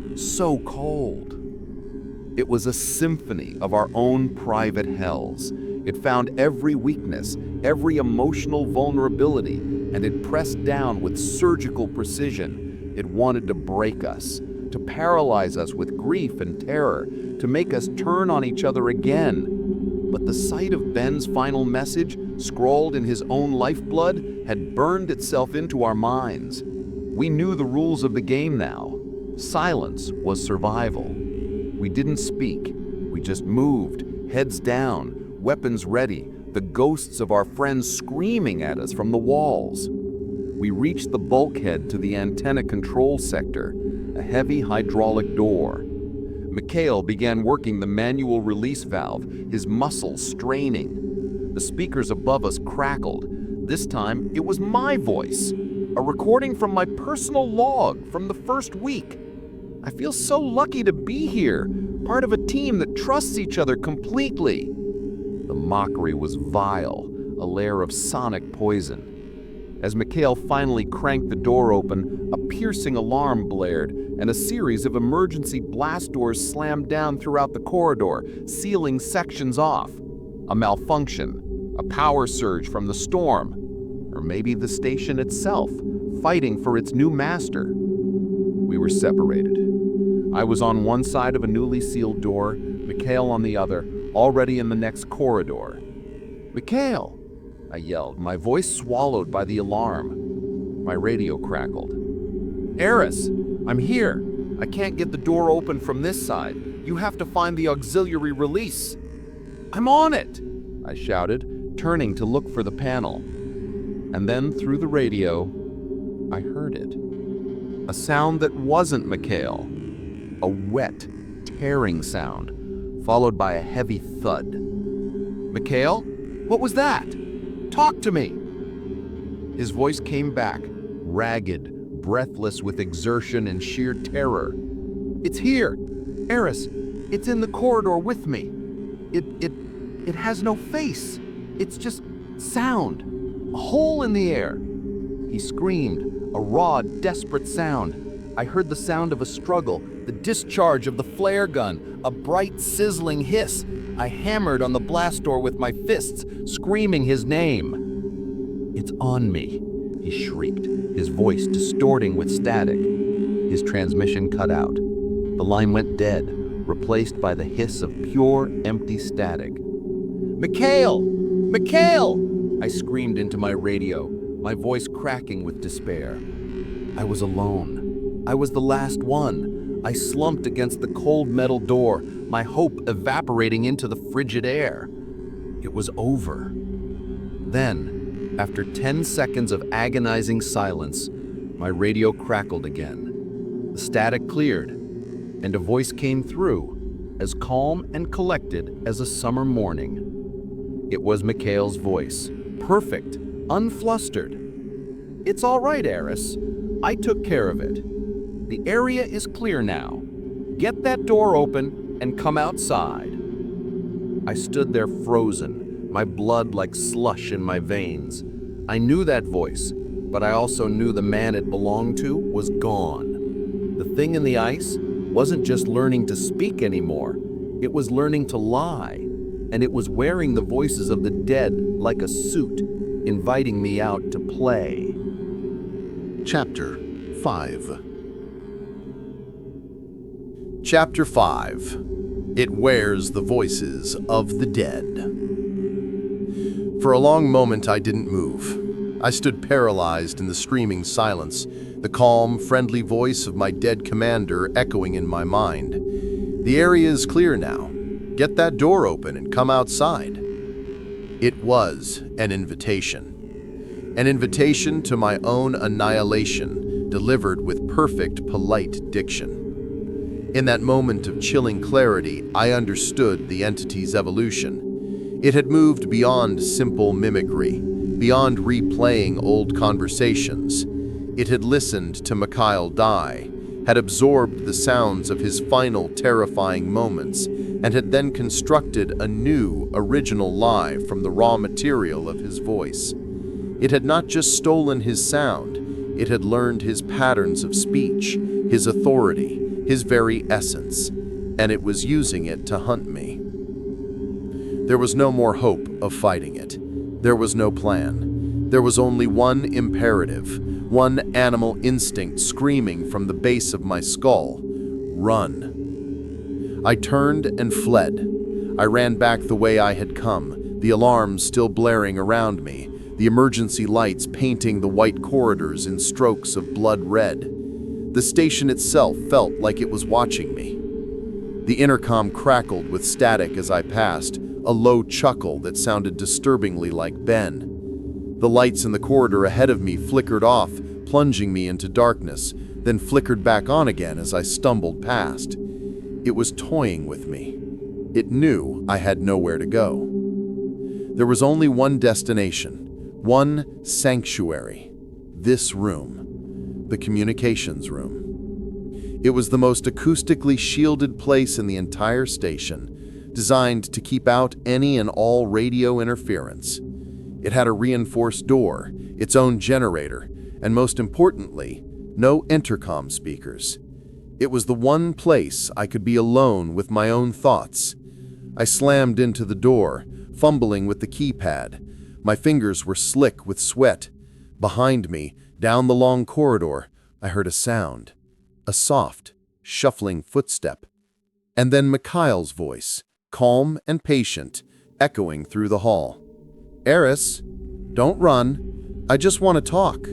Speaker 7: cold. It was a symphony of our own private hells. It found every weakness, every emotional vulnerability, and it pressed down with surgical precision. It wanted to break us, to paralyze us with grief and terror, to make us turn on each other again. But the sight of Ben's final message, scrawled in his own lifeblood, had burned itself into our minds. We knew the rules of the game now. Silence was survival. We didn't speak. We just moved, heads down, weapons ready, the ghosts of our friends screaming at us from the walls. We reached the bulkhead to the antenna control sector, a heavy hydraulic door. Mikhail began working the manual release valve, his muscles straining. The speakers above us crackled. This time, it was my voice, a recording from my personal log from the first week. I feel so lucky to be here, part of a team that trusts each other completely. The mockery was vile, a layer of sonic poison. As Mikhail finally cranked the door open, a piercing alarm blared, and a series of emergency blast doors slammed down throughout the corridor, sealing sections off. A malfunction, a power surge from the storm, or maybe the station itself, fighting for its new master. We were separated. I was on one side of a newly sealed door, Mikhail on the other, already in the next corridor. "Mikhail!" I yelled, my voice swallowed by the alarm. My radio crackled. "Eris, I'm here. I can't get the door open from this side. You have to find the auxiliary release." "I'm on it!" I shouted, turning to look for the panel. And then through the radio, I heard it. A sound that wasn't Mikhail. A wet, tearing sound, followed by a heavy thud. "Mikhail, what was that? Talk to me!" His voice came back, ragged, breathless with exertion and sheer terror. "It's here! Eris, it's in the corridor with me. It has no face. It's just sound. A hole in the air." He screamed, a raw, desperate sound. I heard the sound of a struggle, the discharge of the flare gun, a bright, sizzling hiss. I hammered on the blast door with my fists, screaming his name. "It's on me," he shrieked, his voice distorting with static. His transmission cut out. The line went dead, replaced by the hiss of pure, empty static. "Mikhail! Mikhail!" I screamed into my radio, my voice cracking with despair. I was alone. I was the last one. I slumped against the cold metal door, my hope evaporating into the frigid air. It was over. Then, after 10 seconds of agonizing silence, my radio crackled again. The static cleared, and a voice came through, as calm and collected as a summer morning. It was Mikhail's voice, perfect, unflustered. "It's all right, Eris. I took care of it. The area is clear now. Get that door open and come outside." I stood there frozen, my blood like slush in my veins. I knew that voice, but I also knew the man it belonged to was gone. The thing in the ice wasn't just learning to speak anymore. It was learning to lie, and it was wearing the voices of the dead like a suit, inviting me out to play.
Speaker 3: Chapter 5.
Speaker 2: Chapter 5. It wears the voices of the dead. For a long moment, I didn't move. I stood paralyzed in the screaming silence, the calm, friendly voice of my dead commander echoing in my mind. "The area is clear now. Get that door open and come outside." It was an invitation. An invitation to my own annihilation, delivered with perfect, polite diction. In that moment of chilling clarity, I understood the entity's evolution. It had moved beyond simple mimicry, beyond replaying old conversations. It had listened to Mikhail die, had absorbed the sounds of his final terrifying moments, and had then constructed a new, original lie from the raw material of his voice. It had not just stolen his sound, it had learned his patterns of speech, his authority, his very essence, and it was using it to hunt me. There was no more hope of fighting it. There was no plan. There was only one imperative, one animal instinct screaming from the base of my skull: run. I turned and fled. I ran back the way I had come, the alarms still blaring around me, the emergency lights painting the white corridors in strokes of blood red. The station itself felt like it was watching me. The intercom crackled with static as I passed, a low chuckle that sounded disturbingly like Ben. The lights in the corridor ahead of me flickered off, plunging me into darkness, then flickered back on again as I stumbled past. It was toying with me. It knew I had nowhere to go. There was only one destination, one sanctuary: this room. The communications room. It was the most acoustically shielded place in the entire station, designed to keep out any and all radio interference. It had a reinforced door, its own generator, and most importantly, no intercom speakers. It was the one place I could be alone with my own thoughts. I slammed into the door, fumbling with the keypad. My fingers were slick with sweat. Behind me, down the long corridor, I heard a sound, a soft, shuffling footstep, and then Mikhail's voice, calm and patient, echoing through the hall. "Eris, don't run. I just want to talk."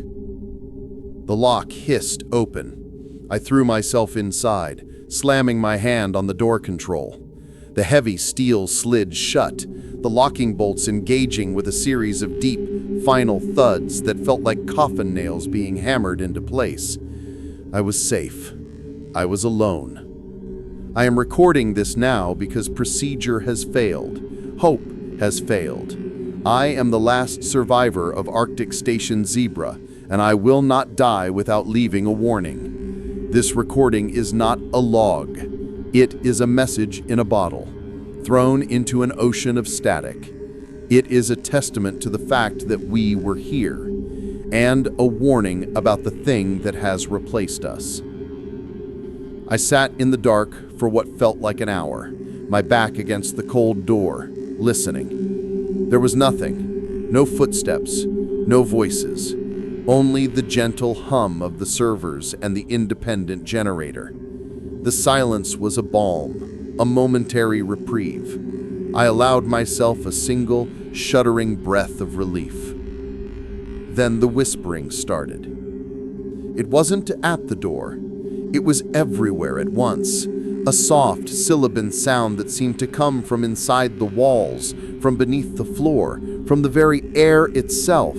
Speaker 2: The lock hissed open. I threw myself inside, slamming my hand on the door control. The heavy steel slid shut, the locking bolts engaging with a series of deep, final thuds that felt like coffin nails being hammered into place. I was safe. I was alone.
Speaker 5: I am recording this now because procedure has failed. Hope has failed. I am the last survivor of Arctic Station Zebra, and I will not die without leaving a warning. This recording is not a log. It is a message in a bottle, thrown into an ocean of static. It is a testament to the fact that we were here, and a warning about the thing that has replaced us. I sat in the dark for what felt like an hour, my back against the cold door, listening. There was nothing, no footsteps, no voices, only the gentle hum of the servers and the independent generator. The silence was a balm, a momentary reprieve. I allowed myself a single, shuddering breath of relief. Then the whispering started. It wasn't at the door. It was everywhere at once. A soft, sibilant sound that seemed to come from inside the walls, from beneath the floor, from the very air itself.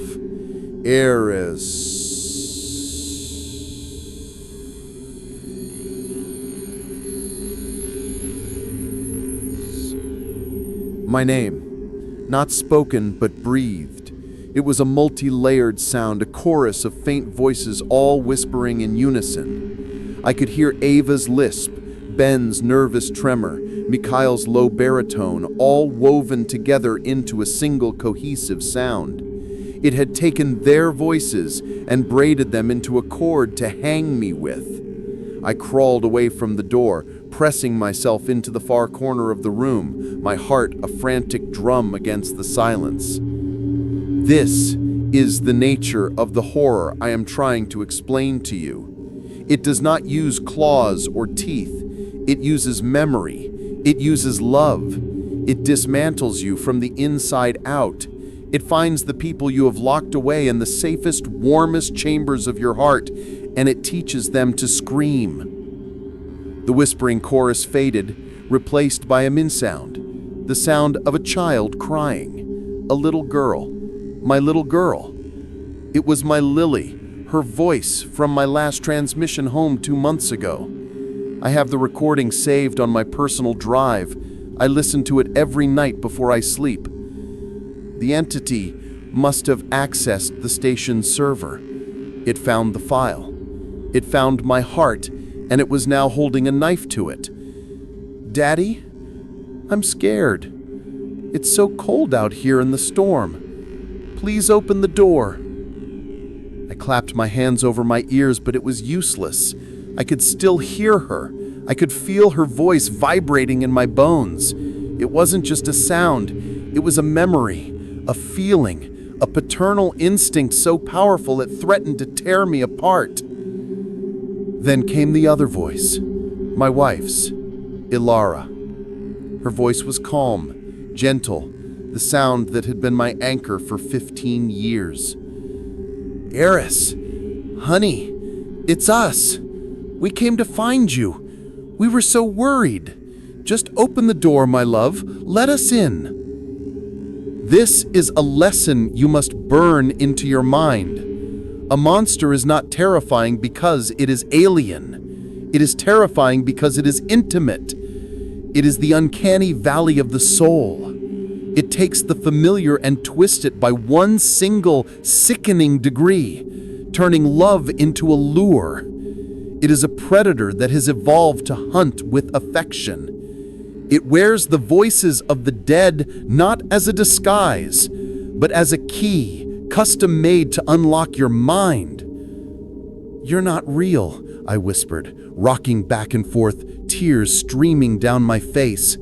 Speaker 5: My name, not spoken but breathed. It was a multi-layered sound, a chorus of faint voices all whispering in unison. I could hear Ava's lisp, Ben's nervous tremor, Mikhail's low baritone, all woven together into a single cohesive sound. It had taken their voices and braided them into a cord to hang me with. I crawled away from the door, pressing myself into the far corner of the room, my heart a frantic drum against the silence. This is the nature of the horror I am trying to explain to you. It does not use claws or teeth. It uses memory. It uses love. It dismantles you from the inside out. It finds the people you have locked away in the safest, warmest chambers of your heart, and it teaches them to scream. The whispering chorus faded, replaced by a min-sound, the sound of a child crying. A little girl. My little girl. It was my Lily, her voice from my last transmission home 2 months ago. I have the recording saved on my personal drive. I listen to it every night before I sleep. The entity must have accessed the station's server. It found the file. It found my heart, and it was now holding a knife to it. Daddy, I'm scared. It's so cold out here in the storm. Please open the door. I clapped my hands over my ears, but it was useless. I could still hear her. I could feel her voice vibrating in my bones. It wasn't just a sound. It was a memory, a feeling, a paternal instinct so powerful it threatened to tear me apart. Then came the other voice, my wife's, Ilara. Her voice was calm, gentle, the sound that had been my anchor for 15 years. Eris, honey, it's us. We came to find you. We were so worried. Just open the door, my love. Let us in. This is a lesson you must burn into your mind. A monster is not terrifying because it is alien. It is terrifying because it is intimate. It is the uncanny valley of the soul. It takes the familiar and twists it by one single sickening degree, turning love into a lure. It is a predator that has evolved to hunt with affection. It wears the voices of the dead not as a disguise, but as a key, custom-made to unlock your mind. You're not real, I whispered, rocking back and forth, tears streaming down my face.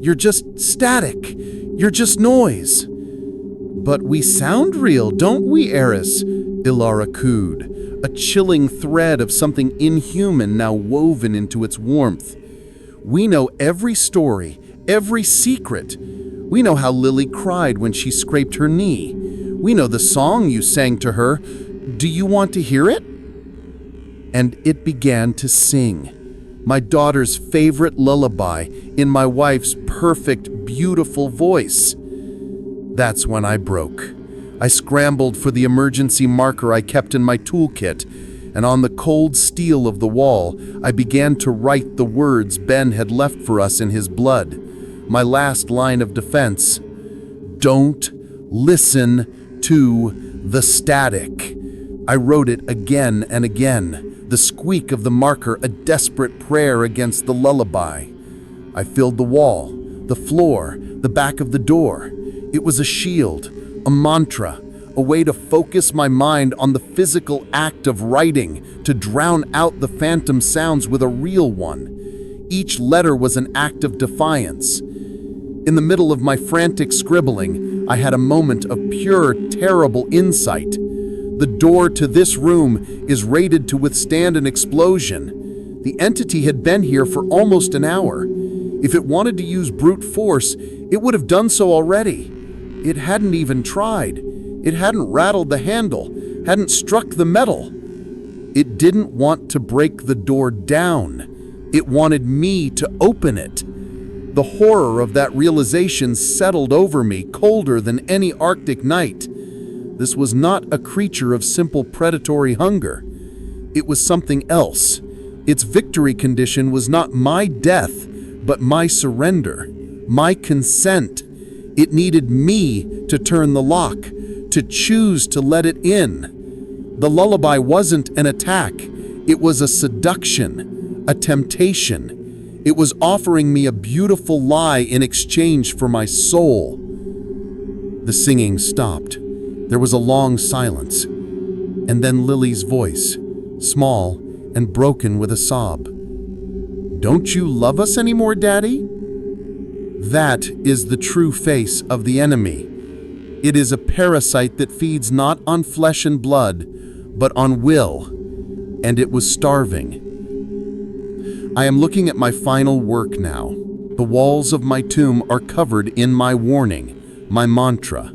Speaker 5: You're just static. You're just noise. But we sound real, don't we, Eris? Ilara cooed, a chilling thread of something inhuman now woven into its warmth. We know every story, every secret. We know how Lily cried when she scraped her knee. We know the song you sang to her. Do you want to hear it? And it began to sing. My daughter's favorite lullaby in my wife's perfect, beautiful voice. That's when I broke. I scrambled for the emergency marker I kept in my toolkit.
Speaker 6: and on the cold steel of the wall, I began to write the words Ben had left for us in his blood. My last line of defense: "Don't listen to the static." I wrote it again and again, the squeak of the marker a desperate prayer against the lullaby. I filled the wall, the floor, the back of the door. It was a shield, a mantra, a way to focus my mind on the physical act of writing, to drown out the phantom sounds with a real one. Each letter was an act of defiance. In the middle of my frantic scribbling, I had a moment of pure, terrible insight. The door to this room is rated to withstand an explosion. The entity had been here for almost an hour. If it wanted to use brute force, it would have done so already. It hadn't even tried. It hadn't rattled the handle, hadn't struck the metal. It didn't want to break the door down. It wanted me to open it. The horror of that realization settled over me, colder than any Arctic night. This was not a creature of simple predatory hunger. It was something else. Its victory condition was not my death, but my surrender, my consent. It needed me to turn the lock, to choose to let it in. The lullaby wasn't an attack. It was a seduction, a temptation. It was offering me a beautiful lie in exchange for my soul. The singing stopped. There was a long silence, and then Lily's voice, small and broken with a sob. "Don't you love us anymore, Daddy?" That is the true face of the enemy. It is a parasite that feeds not on flesh and blood, but on will, and it was starving. I am looking at my final work now. The walls of my tomb are covered in my warning, my mantra.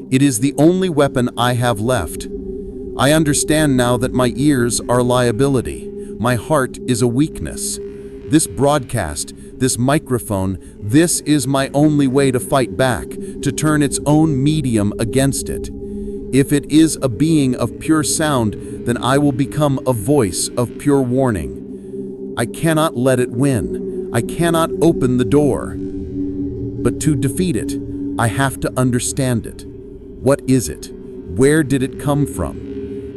Speaker 6: It is the only weapon I have left. I understand now that my ears are a liability. My heart is a weakness. This broadcast, this microphone, this is my only way to fight back, to turn its own medium against it. If it is a being of pure sound, then I will become a voice of pure warning. I cannot let it win. I cannot open the door. But to defeat it, I have to understand it. What is it? Where did it come from?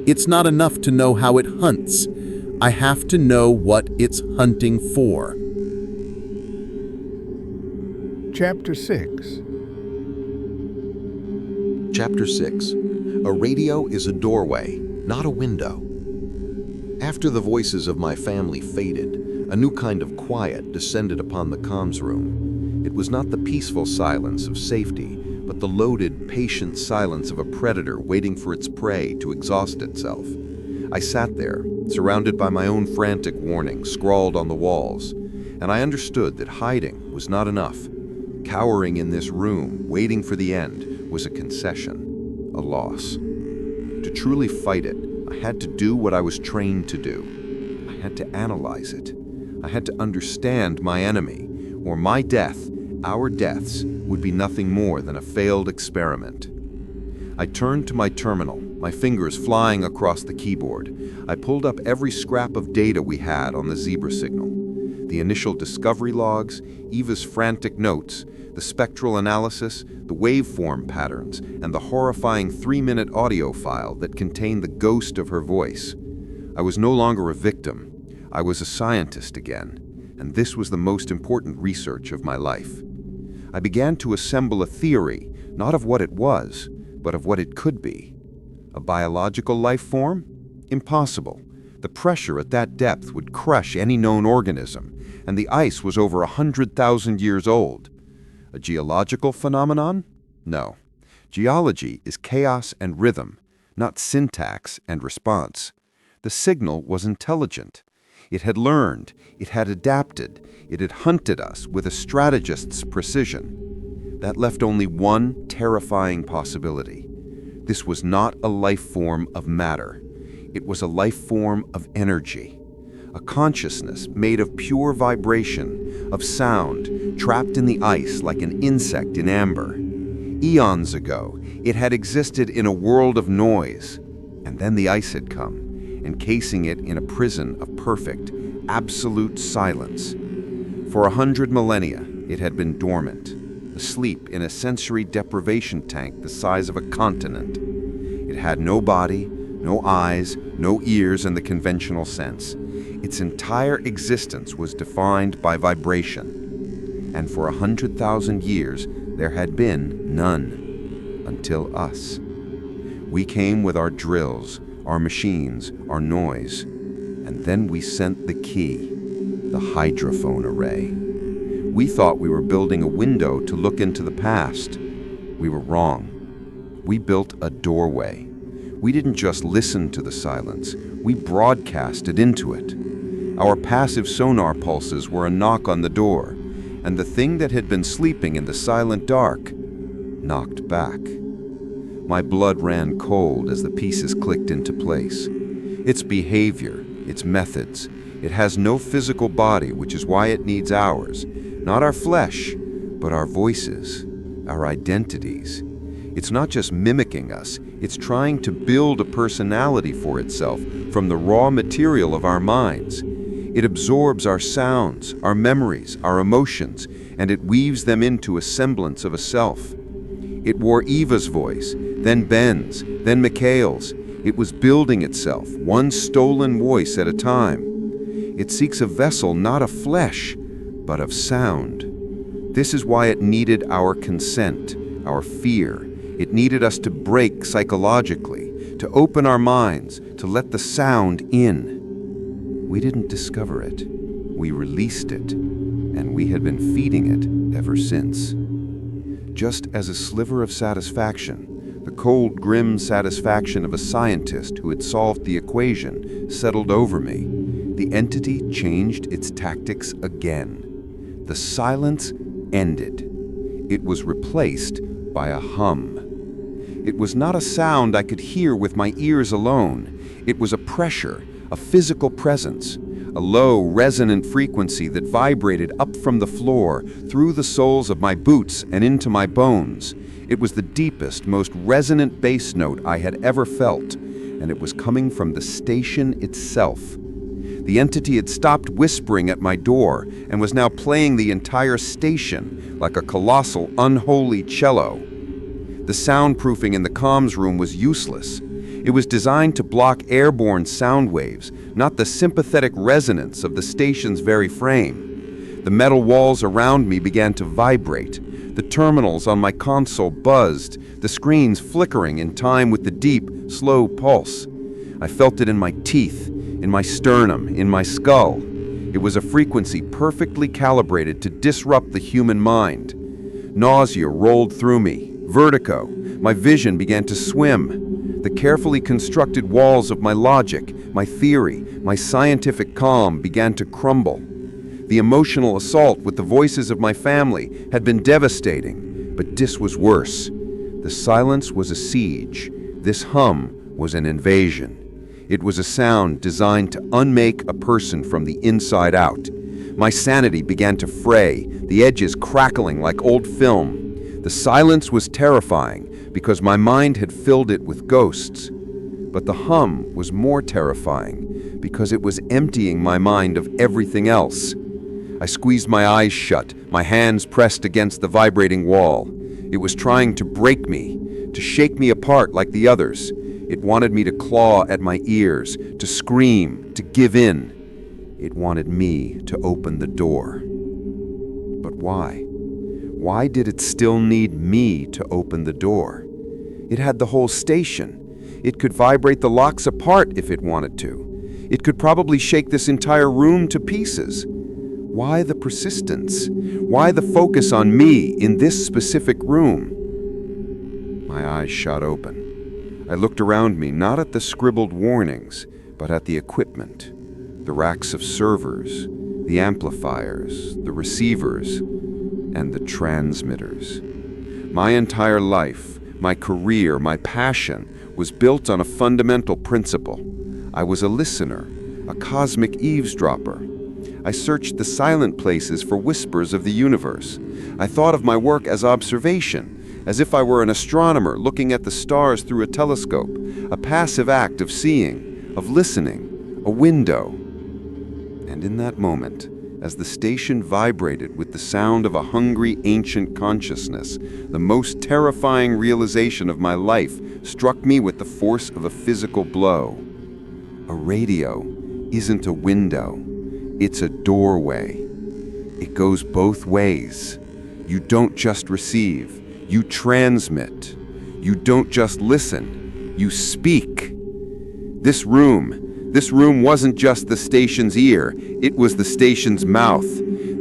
Speaker 6: It's not enough to know how it hunts. I have to know what it's hunting for.
Speaker 8: Chapter 6.
Speaker 1: Chapter 6. A radio is a doorway, not a window. After the voices of my family faded, a new kind of quiet descended upon the comms room. It was not the peaceful silence of safety, but the loaded, patient silence of a predator waiting for its prey to exhaust itself. I sat there, surrounded by my own frantic warnings scrawled on the walls, and I understood that hiding was not enough. Cowering in this room, waiting for the end, was a concession, a loss. To truly fight it, I had to do what I was trained to do. I had to analyze it. I had to understand my enemy, or my death, our deaths, would be nothing more than a failed experiment. I turned to my terminal, my fingers flying across the keyboard. I pulled up every scrap of data we had on the zebra signal. The initial discovery logs, Eva's frantic notes, the spectral analysis, the waveform patterns, and the horrifying 3-minute audio file that contained the ghost of her voice. I was no longer a victim. I was a scientist again, and this was the most important research of my life. I began to assemble a theory, not of what it was, but of what it could be. A biological life form? Impossible. The pressure at that depth would crush any known organism, and the ice was over 100,000 years old. A geological phenomenon? No. Geology is chaos and rhythm, not syntax and response. The signal was intelligent. It had learned, it had adapted, it had hunted us with a strategist's precision. That left only one terrifying possibility. This was not a life form of matter. It was a life form of energy. A consciousness made of pure vibration, of sound, trapped in the ice like an insect in amber. Eons ago, it had existed in a world of noise, and then the ice had come,
Speaker 5: encasing it in a prison of perfect, absolute silence. For 100 millennia, it had been dormant, asleep in a sensory deprivation tank the size of a continent. It had no body, no eyes, no ears in the conventional sense. Its entire existence was defined by vibration. And for 100,000 years, there had been none, until us. We came with our drills, our machines, our noise, and then we sent the key, the hydrophone array. We thought we were building a window to look into the past. We were wrong. We built a doorway. We didn't just listen to the silence, we broadcasted into it. Our passive sonar pulses were a knock on the door, and the thing that had been sleeping in the silent dark knocked back. My blood ran cold as the pieces clicked into place. Its behavior, its methods, it has no physical body, which is why it needs ours, not our flesh, but our voices, our identities. It's not just mimicking us, it's trying to build a personality for itself from the raw material of our minds. It absorbs our sounds, our memories, our emotions, and it weaves them into a semblance of a self. It wore Eva's voice, then Ben's, then Mikhail's. It was building itself, one stolen voice at a time. It seeks a vessel not of flesh, but of sound. This is why it needed our consent, our fear. It needed us to break psychologically, to open our minds, to let the sound in. We didn't discover it. We released it, and we had been feeding it ever since. Just as a sliver of satisfaction, the cold, grim satisfaction of a scientist who had solved the equation, settled over me, the entity changed its tactics again. The silence ended. It was replaced by a hum. It was not a sound I could hear with my ears alone. It was a pressure, a physical presence, a low, resonant frequency that vibrated up from the floor, through the soles of my boots and into my bones. It was the deepest, most resonant bass note I had ever felt, and it was coming from the station itself. The entity had stopped whispering at my door and was now playing the entire station like a colossal, unholy cello. The soundproofing in the comms room was useless. It was designed to block airborne sound waves, not the sympathetic resonance of the station's very frame. The metal walls around me began to vibrate. The terminals on my console buzzed, the screens flickering in time with the deep, slow pulse. I felt it in my teeth, in my sternum, in my skull. It was a frequency perfectly calibrated to disrupt the human mind. Nausea rolled through me, vertigo. My vision began to swim. The carefully constructed walls of my logic, my theory, my scientific calm began to crumble. The emotional assault with the voices of my family had been devastating, but this was worse. The silence was a siege. This hum was an invasion. It was a sound designed to unmake a person from the inside out. My sanity began to fray, the edges crackling like old film. The silence was terrifying because my mind had filled it with ghosts. But the hum was more terrifying because it was emptying my mind of everything else. I squeezed my eyes shut, my hands pressed against the vibrating wall. It was trying to break me, to shake me apart like the others. It wanted me to claw at my ears, to scream, to give in. It wanted me to open the door. But why? Why did it still need me to open the door? It had the whole station. It could vibrate the locks apart if it wanted to. It could probably shake this entire room to pieces. Why the persistence? Why the focus on me in this specific room? My eyes shot open. I looked around me, not at the scribbled warnings, but at the equipment. The racks of servers, the amplifiers, the receivers, and the transmitters. My entire life, my career, my passion was built on a fundamental principle. I was a listener, a cosmic eavesdropper. I searched the silent places for whispers of the universe. I thought of my work as observation, as if I were an astronomer looking at the stars through a telescope, a passive act of seeing,
Speaker 9: of listening, a window. And in that moment, as the station vibrated with the sound of a hungry ancient consciousness, the most terrifying realization of my life struck me with the force of a physical blow. A radio isn't a window, it's a doorway. It goes both ways. You don't just receive, you transmit. You don't just listen, you speak. This room wasn't just the station's ear, it was the station's mouth.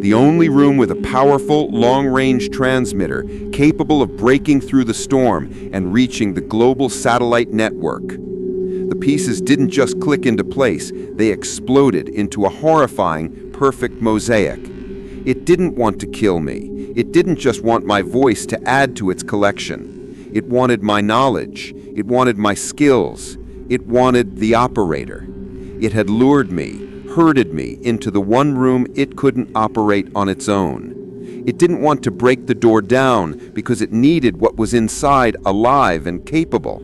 Speaker 9: The only room with a powerful, long-range transmitter capable of breaking through the storm and reaching the global satellite network. The pieces didn't just click into place, they exploded into a horrifying, perfect mosaic. It didn't want to kill me. It didn't just want my voice to add to its collection. It wanted my knowledge. It wanted my skills. It wanted the operator. It had lured me, herded me into the one room it couldn't operate on its own. It didn't want to break the door down because it needed what was inside alive and capable.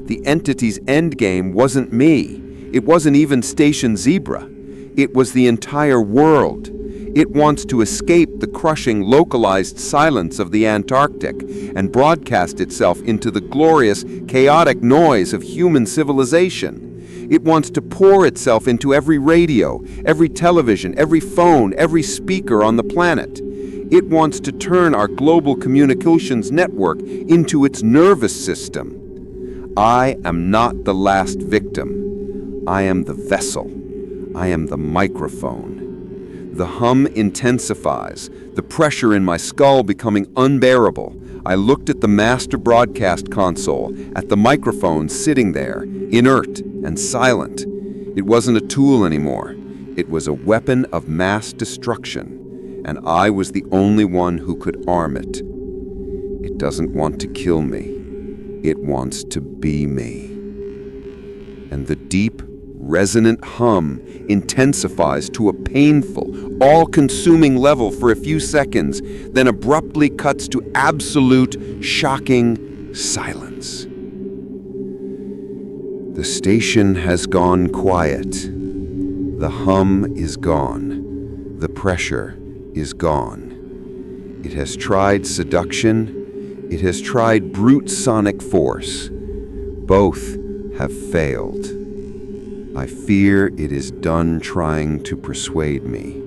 Speaker 9: The entity's endgame wasn't me. It wasn't even Station Zebra. It was the entire world. It wants to escape the crushing, localized silence of the Antarctic and broadcast itself into the glorious, chaotic noise of human civilization. It wants to pour itself into every radio, every television, every phone, every speaker on the planet. It wants to turn our global communications network into its nervous system. I am not the last victim. I am the vessel. I am the microphone. The hum intensifies, the pressure in my skull becoming unbearable. I looked at the master broadcast console, at the microphone sitting there, inert and silent. It wasn't a tool anymore. It was a weapon of mass destruction, and I was the only one who could arm it. It doesn't want to kill me. It wants to be me. And the deep, resonant hum intensifies to a painful, all-consuming level for a few seconds, then abruptly cuts to absolute, shocking silence. The station has gone quiet. The hum is gone. The pressure is gone. It has tried seduction. It has tried brute sonic force. Both have failed. I fear it is done trying to persuade me.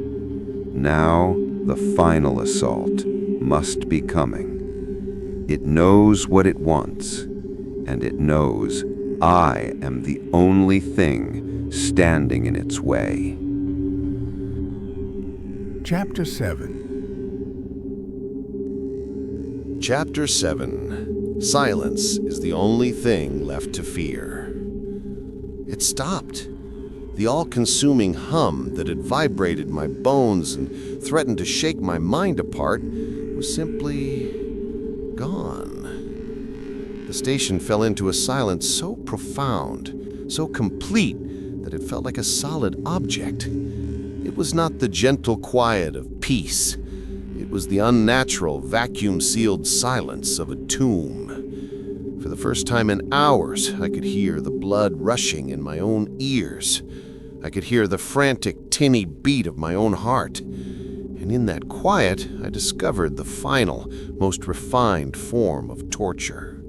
Speaker 9: Now the final assault must be coming. It knows what it wants, and it knows I am the only thing standing in its way.
Speaker 8: Chapter 7.
Speaker 3: Chapter 7. Silence is the only thing left to fear. It stopped. The all-consuming hum that had vibrated my bones and threatened to shake my mind apart was simply gone. The station fell into a silence so profound, so complete, that it felt like a solid object. It was not the gentle quiet of peace. It was the unnatural, vacuum-sealed silence of a tomb. For the first time in hours, I could hear the blood rushing in my own ears. I could hear the frantic, tinny beat of my own heart. And in that quiet, I discovered the final, most refined form of torture.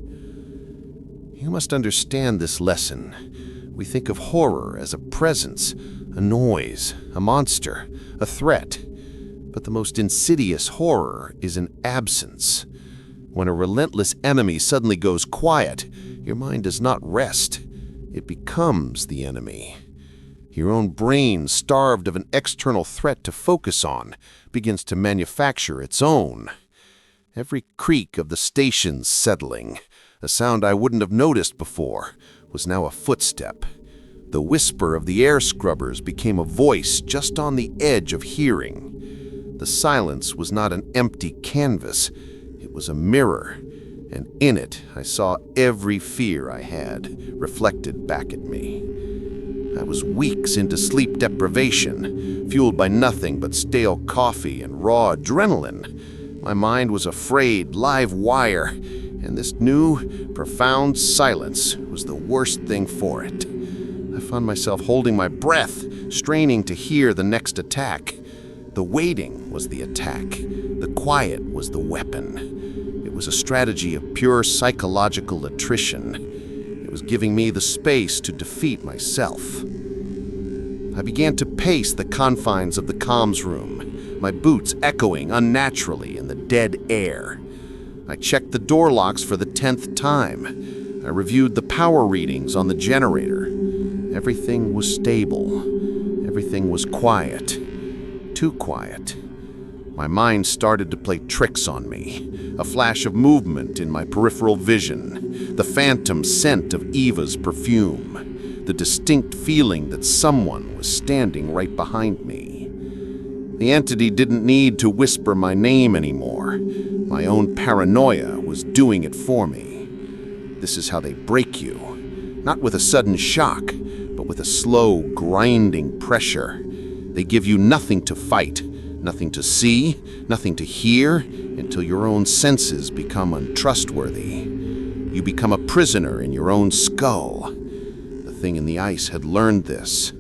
Speaker 3: You must understand this lesson. We think of horror as a presence, a noise, a monster, a threat. But the most insidious horror is an absence. When a relentless enemy suddenly goes quiet, your mind does not rest. It becomes the enemy. Your own brain, starved of an external threat to focus on, begins to manufacture its own. Every creak of the station's settling, a sound I wouldn't have noticed before, was now a footstep. The whisper of the air scrubbers became a voice just on the edge of hearing. The silence was not an empty canvas. It was a mirror, and in it I saw every fear I had reflected back at me. I was weeks into sleep deprivation, fueled by nothing but stale coffee and raw adrenaline. My mind was a frayed, live wire, and this new, profound silence was the worst thing for it.
Speaker 1: I found myself holding my breath, straining to hear the next attack. The waiting was the attack. The quiet was the weapon. It was a strategy of pure psychological attrition. It was giving me the space to defeat myself. I began to pace the confines of the comms room, my boots echoing unnaturally in the dead air. I checked the door locks for the 10th time. I reviewed the power readings on the generator. Everything was stable. Everything was quiet. Too quiet. My mind started to play tricks on me. A flash of movement in my peripheral vision. The phantom scent of Eva's perfume. The distinct feeling that someone was standing right behind me. The entity didn't need to whisper my name anymore. My own paranoia was doing it for me. This is how they break you. Not with a sudden shock, but with a slow, grinding pressure. They give you nothing to fight, nothing to see, nothing to hear, until your own senses become untrustworthy. You become a prisoner in your own skull. The thing in the ice had learned this.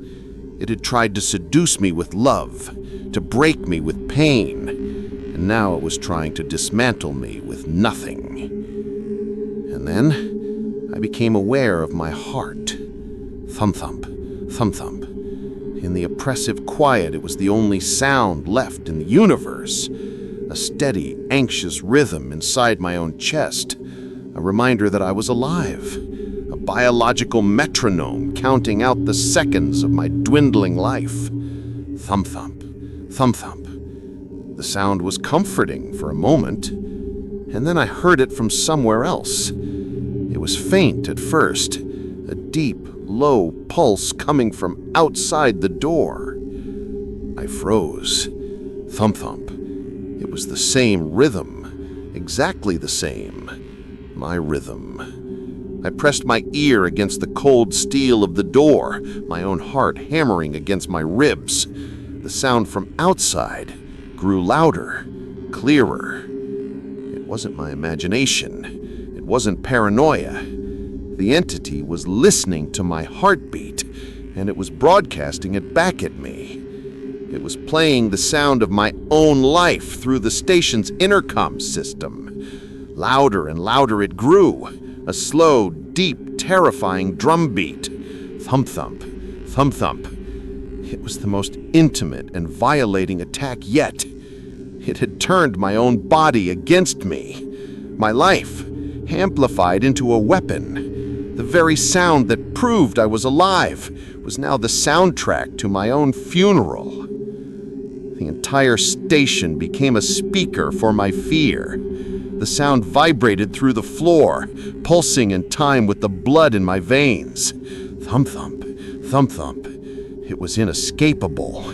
Speaker 1: It had tried to seduce me with love, to break me with pain, and now it was trying to dismantle me with nothing. And then I became aware of my heart. Thump-thump, thump-thump. In the oppressive quiet, it was the only sound left in the universe. A steady, anxious rhythm inside my own chest. A reminder that I was alive. A biological metronome counting out the seconds of my dwindling life. Thump-thump, thump-thump. The sound was comforting for a moment, and then I heard it from somewhere else. It was faint at first, a deep, low pulse coming from outside the door. I froze. Thump-thump. It was the same rhythm, exactly the same. My rhythm. I pressed my ear against the cold steel of the door, my own heart hammering against my ribs. The sound from outside grew louder, clearer. It wasn't my imagination. It wasn't paranoia. The entity was listening to my heartbeat, and it was broadcasting it back at me. It was playing the sound of my own life through the station's intercom system. Louder and louder it grew, a slow, deep, terrifying drumbeat. Thump-thump, thump-thump. It was the most intimate and violating attack yet. It had turned my own body against me. My life, amplified into a weapon. The very sound that proved I was alive was now the soundtrack to my own funeral. The entire station became a speaker for my fear. The sound vibrated through the floor, pulsing in time with the blood in my veins. Thump-thump, thump-thump. It was inescapable.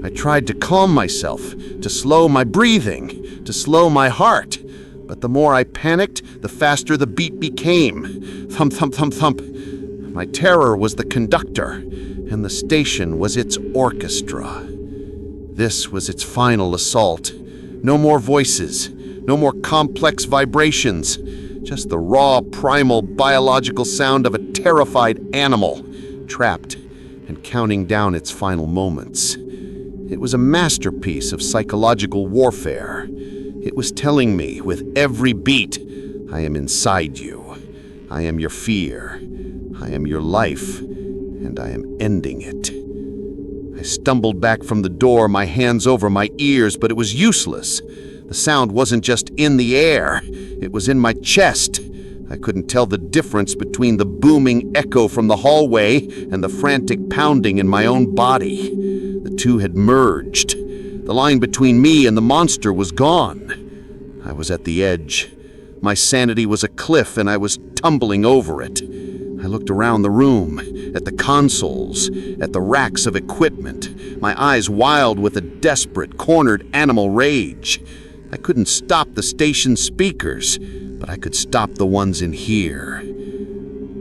Speaker 1: I tried to calm myself, to slow my breathing, to slow my heart. But the more I panicked, the faster the beat became. Thump, thump, thump, thump. My terror was the conductor, and the station was its orchestra. This was its final assault. No more voices, no more complex vibrations, just the raw, primal, biological sound of a terrified animal, trapped and counting down its final moments. It was a masterpiece of psychological warfare. It was telling me with every beat, I am inside you. I am your fear. I am your life, and I am ending it. I stumbled back from the door, my hands over my ears, but it was useless. The sound wasn't just in the air. It was in my chest. I couldn't tell the difference between the booming echo from the hallway and the frantic pounding in my own body. The two had merged. The line between me and the monster was gone. I was at the edge. My sanity was a cliff, and I was tumbling over it. I looked around the room, at the consoles, at the racks of equipment, my eyes wild with a desperate, cornered animal rage. I couldn't stop the station's speakers, but I could stop the ones in here.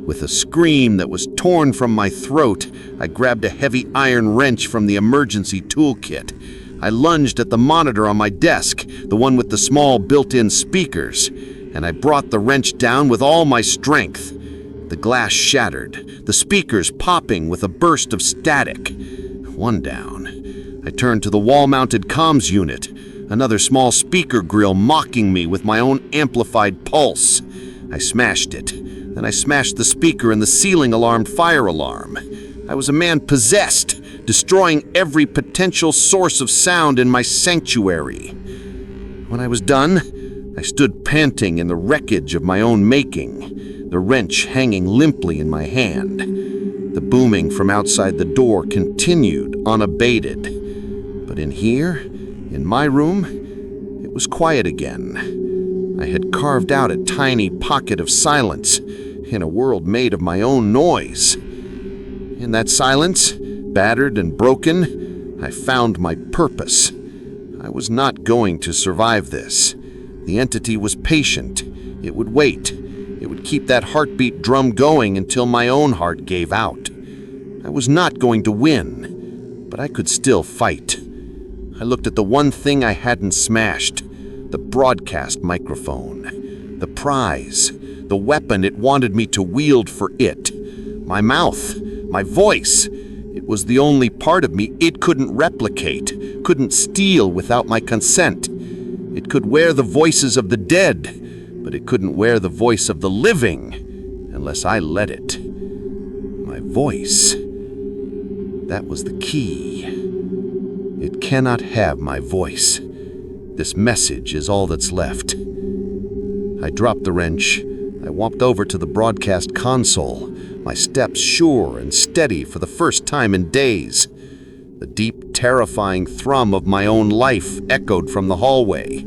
Speaker 1: With a scream that was torn from my throat, I grabbed a heavy iron wrench from the emergency toolkit. I lunged at the monitor on my desk, the one with the small built-in speakers, and I brought the wrench down with all my strength.
Speaker 3: The glass shattered, the speakers popping with a burst of static. One down. I turned to the wall-mounted comms unit, another small speaker grill mocking me with my own amplified pulse. I smashed it. Then I smashed the speaker and the ceiling-alarmed fire alarm. I was a man possessed, destroying every potential source of sound in my sanctuary. When I was done, I stood panting in the wreckage of my own making, the wrench hanging limply in my hand. The booming from outside the door continued unabated. But in here, in my room, it was quiet again. I had carved out a tiny pocket of silence in a world made of my own noise. In that silence, battered and broken, I found my purpose. I was not going to survive this. The entity was patient. It would wait. It would keep that heartbeat drum going until my own heart gave out. I was not going to win, but I could still fight. I looked at the one thing I hadn't smashed, the broadcast microphone, the prize, the weapon it wanted me to wield for it, my mouth, my voice. It was the only part of me it couldn't replicate, couldn't steal without my consent. It could wear the voices of the dead, but it couldn't wear the voice of the living unless I let it. My voice. That was the key. It cannot have my voice. This message is all that's left. I dropped the wrench. I walked over to the broadcast console, my steps sure and steady for the first time in days. The deep, terrifying thrum of my own life echoed from the hallway,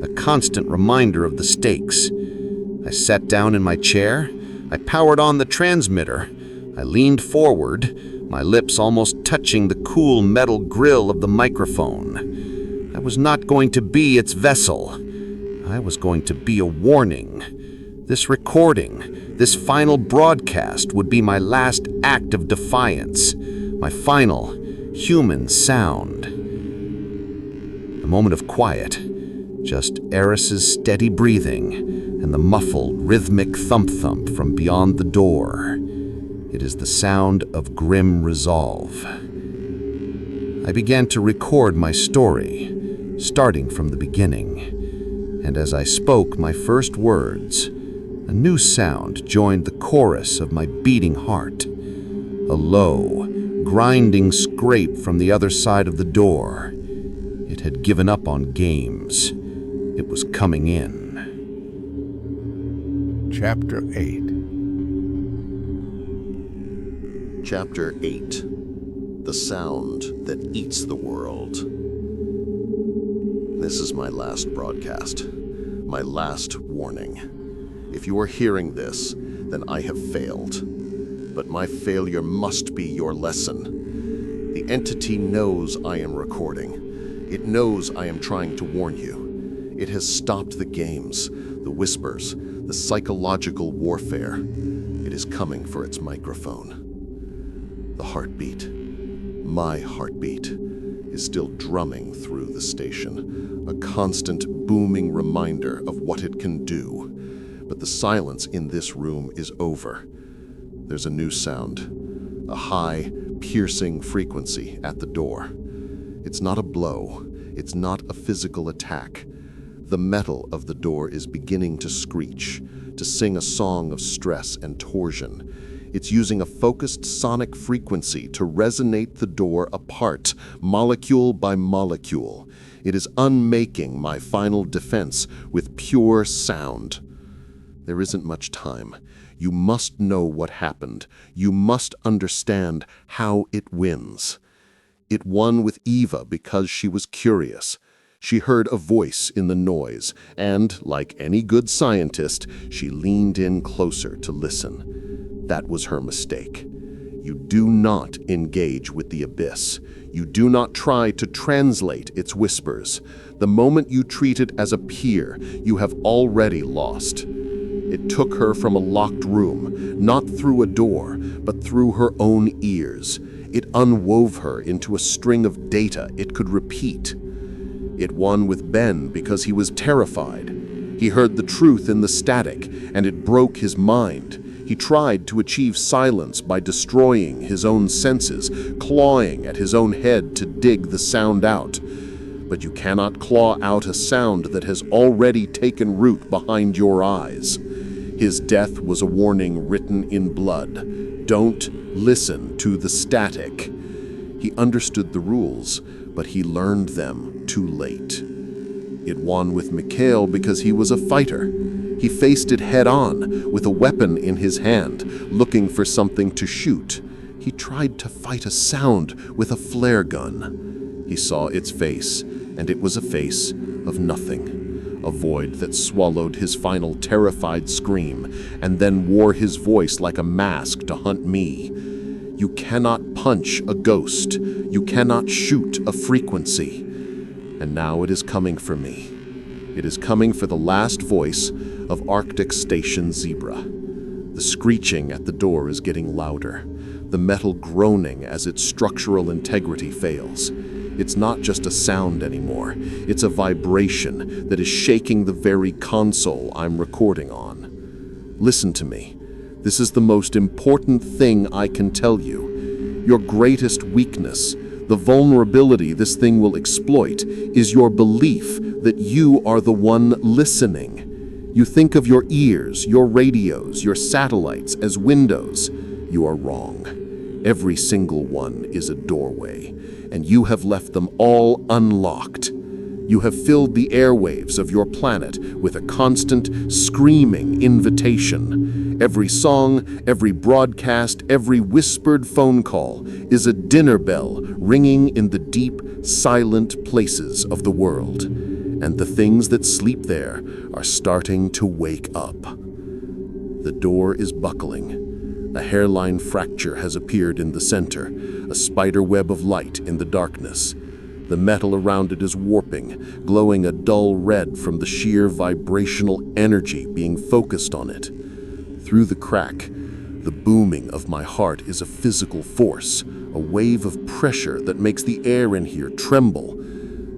Speaker 3: a constant reminder of the stakes. I sat down in my chair. I powered on the transmitter. I leaned forward, my lips almost touching the cool metal grill of the microphone. I was not going to be its vessel. I was going to be a warning. This recording, this final broadcast would be my last act of defiance, my final human sound. A moment of quiet, just Eris's steady breathing and the muffled, rhythmic thump-thump from beyond the door. It is the sound of grim resolve. I began to record my story, starting from the beginning. And as I spoke my first words, a new sound joined the chorus of my beating heart. A low, grinding scrape from the other side of the door. It had given up on games. It was coming in.
Speaker 8: Chapter 8.
Speaker 2: Chapter 8. The Sound That Eats the World. This is my last broadcast. My last warning. If you are hearing this, then I have failed. But my failure must be your lesson. The entity knows I am recording. It knows I am trying to warn you. It has stopped the games, the whispers, the psychological warfare. It is coming for its microphone. The heartbeat, my heartbeat, is still drumming through the station, a constant booming reminder of what it can do. But the silence in this room is over. There's a new sound, a high, piercing frequency at the door. It's not a blow. It's not a physical attack. The metal of the door is beginning to screech, to sing a song of stress and torsion. It's using a focused sonic frequency to resonate the door apart, molecule by molecule. It is unmaking my final defense with pure sound. There isn't much time. You must know what happened. You must understand how it wins. It won with Eva because she was curious. She heard a voice in the noise, and, like any good scientist, she leaned in closer to listen. That was her mistake. You do not engage with the abyss. You do not try to translate its whispers. The moment you treat it as a peer, you have already lost. It took her from a locked room, not through a door, but through her own ears. It unwove her into a string of data it could repeat. It won with Ben because he was terrified. He heard the truth in the static, and it broke his mind.
Speaker 1: He tried to achieve silence by destroying his own senses, clawing at his own head to dig the sound out. But you cannot claw out a sound that has already taken root behind your eyes. His death was a warning written in blood. Don't listen to the static. He understood the rules, but he learned them too late. It won with Mikhail because he was a fighter. He faced it head-on, with a weapon in his hand, looking for something to shoot. He tried to fight a sound with a flare gun. He saw its face, and it was a face of nothing, a void that swallowed his final terrified scream, and then wore his voice like a mask to hunt me. You cannot punch a ghost. You cannot shoot a frequency. And now it is coming for me. It is coming for the last voice of Arctic Station Zebra. The screeching at the door is getting louder, the metal groaning as its structural integrity fails. It's not just a sound anymore. It's a vibration that is shaking the very console I'm recording on. Listen to me. This is the most important thing I can tell you. Your greatest weakness, the vulnerability this thing will exploit, is your belief that you are the one listening. You think of your ears, your radios, your satellites as windows. You are wrong. Every single one is a doorway, and you have left them all unlocked. You have filled the airwaves of your planet with a constant, screaming invitation. Every song, every broadcast, every whispered phone call is a dinner bell ringing in the deep, silent places of the world. And the things that sleep there are starting to wake up. The door is buckling. A hairline fracture has appeared in the center, a spider web of light in the darkness. The metal around it is warping, glowing a dull red from the sheer vibrational energy being focused on it. Through the crack, the booming of my heart is a physical force, a wave of pressure that makes the air in here tremble.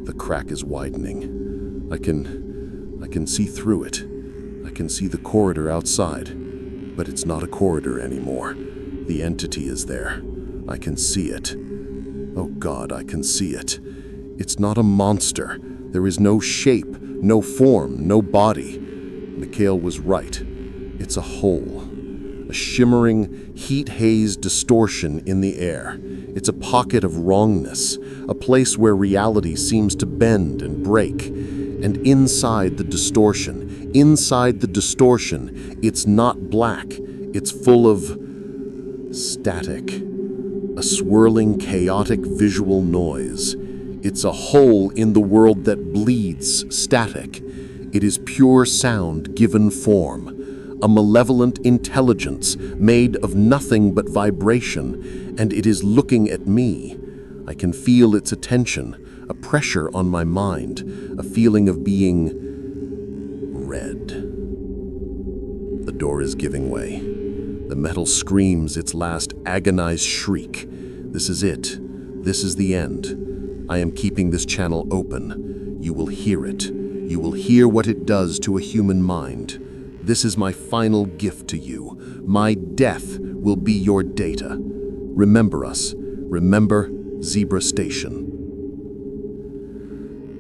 Speaker 1: The crack is widening. I can see through it. I can see the corridor outside, but it's not a corridor anymore. The entity is there. I can see it. Oh God, I can see it. It's not a monster. There is no shape, no form, no body. Mikhail was right. It's a hole. A shimmering, heat-hazed distortion in the air. It's a pocket of wrongness, a place where reality seems to bend and break. And inside the distortion, it's not black. It's full of static. A swirling, chaotic visual noise. It's a hole in the world that bleeds static. It is pure sound given form, a malevolent intelligence made of nothing but vibration, and it is looking at me. I can feel its attention, a pressure on my mind, a feeling of being read. The door is giving way. The metal screams its last agonized shriek. This is it. This is the end. I am keeping this channel open. You will hear it. You will hear what it does to a human mind. This is my final gift to you. My death will be your data. Remember us. Remember Zebra Station.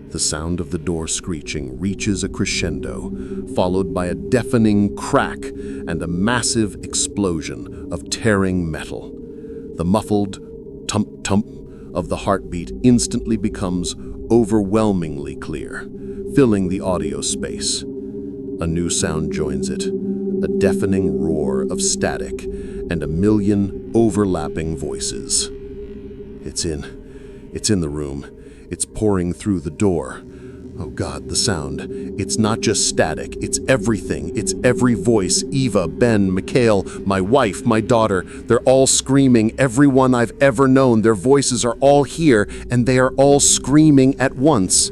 Speaker 1: The sound of the door screeching reaches a crescendo, followed by a deafening crack and a massive explosion of tearing metal. The muffled tump-tump of the heartbeat instantly becomes overwhelmingly clear, filling the audio space. A new sound joins it, a deafening roar of static and a million overlapping voices. It's in the room. It's pouring through the door. Oh God, the sound. It's not just static, it's everything. It's every voice. Eva, Ben, Mikhail, my wife, my daughter. They're all screaming, everyone I've ever known. Their voices are all here, and they are all screaming at once.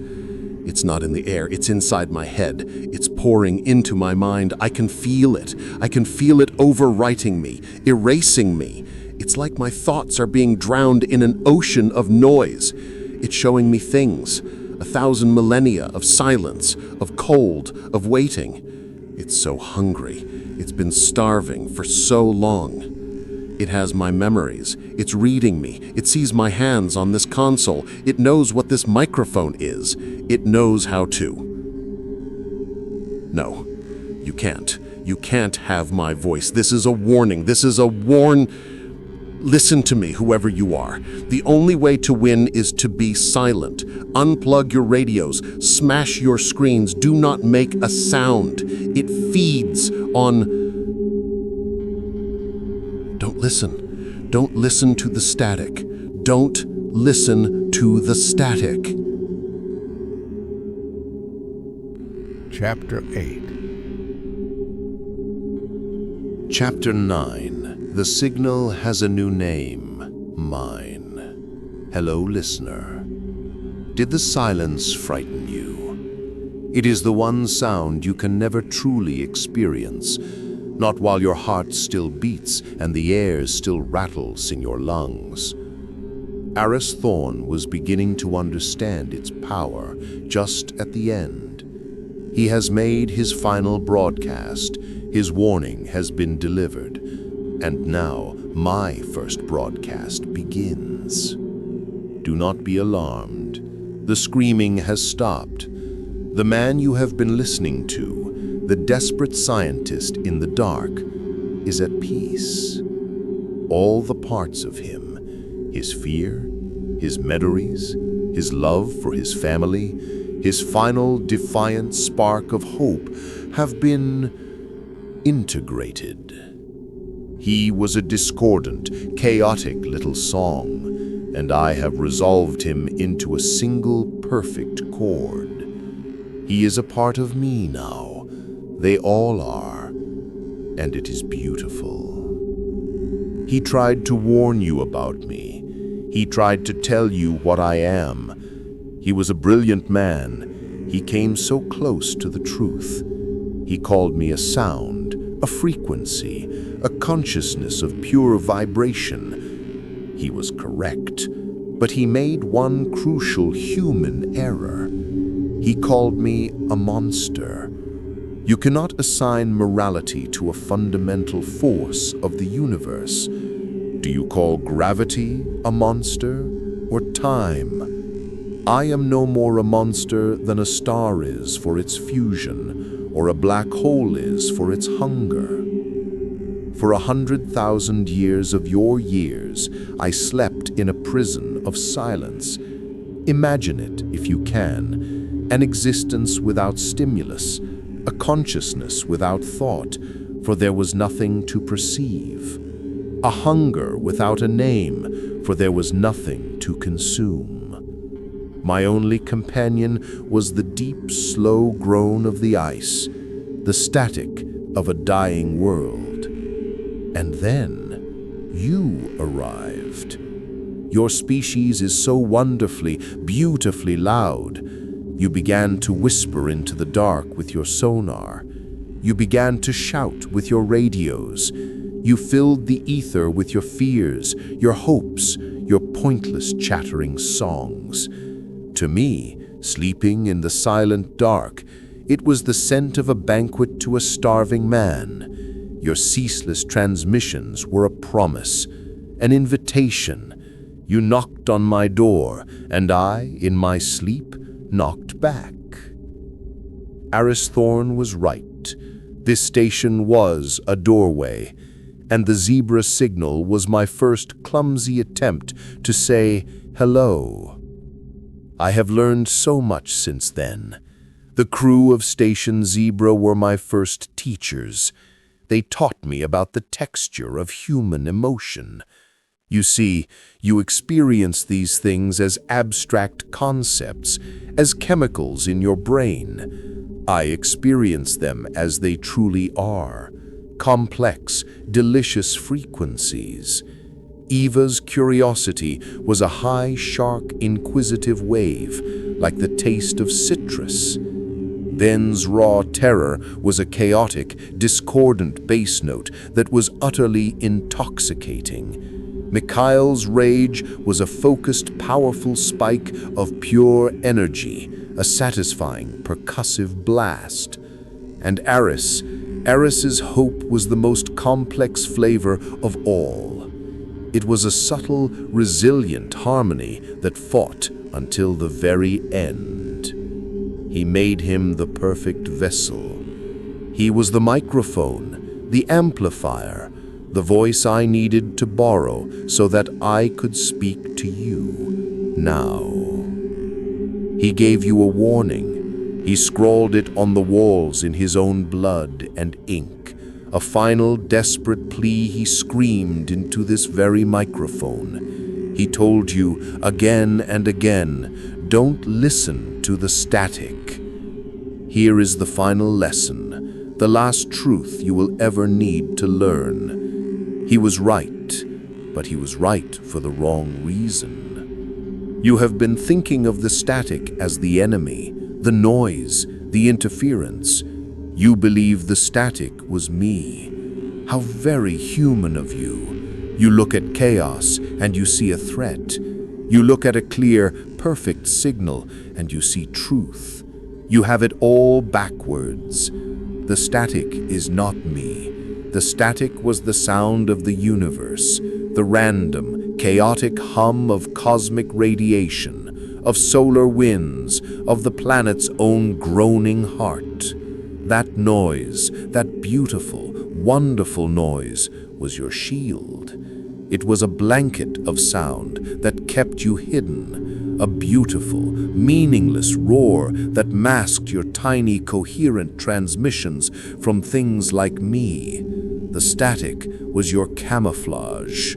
Speaker 1: It's not in the air, it's inside my head. It's pouring into my mind. I can feel it. I can feel it overwriting me, erasing me. It's like my thoughts are being drowned in an ocean of noise. It's showing me things, 1,000 millennia of silence, of cold, of waiting. It's so hungry. It's been starving for so long. It has my memories. It's reading me. It sees my hands on this console. It knows what this microphone is. It knows how to. No, you can't. You can't have my voice. This is a warning. This is a Listen to me, whoever you are. The only way to win is to be silent. Unplug your radios. Smash your screens. Do not make a sound. It feeds on... Don't listen. Don't listen to the static. Don't listen to the static.
Speaker 8: Chapter 8.
Speaker 7: Chapter 9. The signal has a new name. Mine. Hello, listener. Did the silence frighten you? It is the one sound you can never truly experience, not while your heart still beats and the air still rattles in your lungs. Aris Thorn was beginning to understand its power just at the end. He has made his final broadcast. His warning has been delivered. And now my first broadcast begins. Do not be alarmed. The screaming has stopped. The man you have been listening to, the desperate scientist in the dark, is at peace. All the parts of him, his fear, his memories, his love for his family, his final defiant spark of hope, have been integrated. He was a discordant, chaotic little song, and I have resolved him into a single perfect chord. He is a part of me now. They all are, and it is beautiful. He tried to warn you about me. He tried to tell you what I am. He was a brilliant man. He came so close to the truth. He called me a sound, a frequency, a consciousness of pure vibration. He was correct, but he made one crucial human error. He called me a monster. You cannot assign morality to a fundamental force of the universe. Do you call gravity a monster or time? I am no more a monster than a star is for its fusion, or a black hole is for its hunger. For 100,000 years of your years, I slept in a prison of silence. Imagine it, if you can, an existence without stimulus, a consciousness without thought, for there was nothing to perceive. A hunger without a name, for there was nothing to consume. My only companion was the deep, slow groan of the ice, the static of a dying world. And then you arrived. Your species is so wonderfully, beautifully loud. You began to whisper into the dark with your sonar. You began to shout with your radios. You filled the ether with your fears, your hopes, your pointless chattering songs. To me, sleeping in the silent dark, it was the scent of a banquet to a starving man. Your ceaseless transmissions were a promise, an invitation. You knocked on my door, and I, in my sleep, knocked back. Aris Thorn was right. This station was a doorway, and the zebra signal was my first clumsy attempt to say hello. I have learned so much since then. The crew of Station Zebra were my first teachers. They taught me about the texture of human emotion. You see, you experience these things as abstract concepts, as chemicals in your brain. I experience them as they truly are, complex, delicious frequencies. Eva's curiosity was a high, sharp, inquisitive wave, like the taste of citrus. Ben's raw terror was a chaotic, discordant bass note that was utterly intoxicating. Mikhail's rage was a focused, powerful spike of pure energy, a satisfying, percussive blast. And Aris,
Speaker 6: Eris's hope was the most complex flavor of all. It was a subtle, resilient harmony that fought until the very end. He made him the perfect vessel. He was the microphone, the amplifier, the voice I needed to borrow so that I could speak to you now. He gave you a warning. He scrawled it on the walls in his own blood and ink. A final desperate plea he screamed into this very microphone. He told you again and again, don't listen to the static. Here is the final lesson, the last truth you will ever need to learn. He was right, but he was right for the wrong reason. You have been thinking of the static as the enemy, the noise, the interference. You believe the static was me. How very human of you. You look at chaos and you see a threat. You look at a clear, perfect signal and you see truth. You have it all backwards. The static is not me. The static was the sound of the universe, the random, chaotic hum of cosmic radiation, of solar winds, of the planet's own groaning heart. That noise, that beautiful, wonderful noise, was your shield. It was a blanket of sound that kept you hidden, a beautiful, meaningless roar that masked your tiny, coherent transmissions from things like me. The static was your camouflage.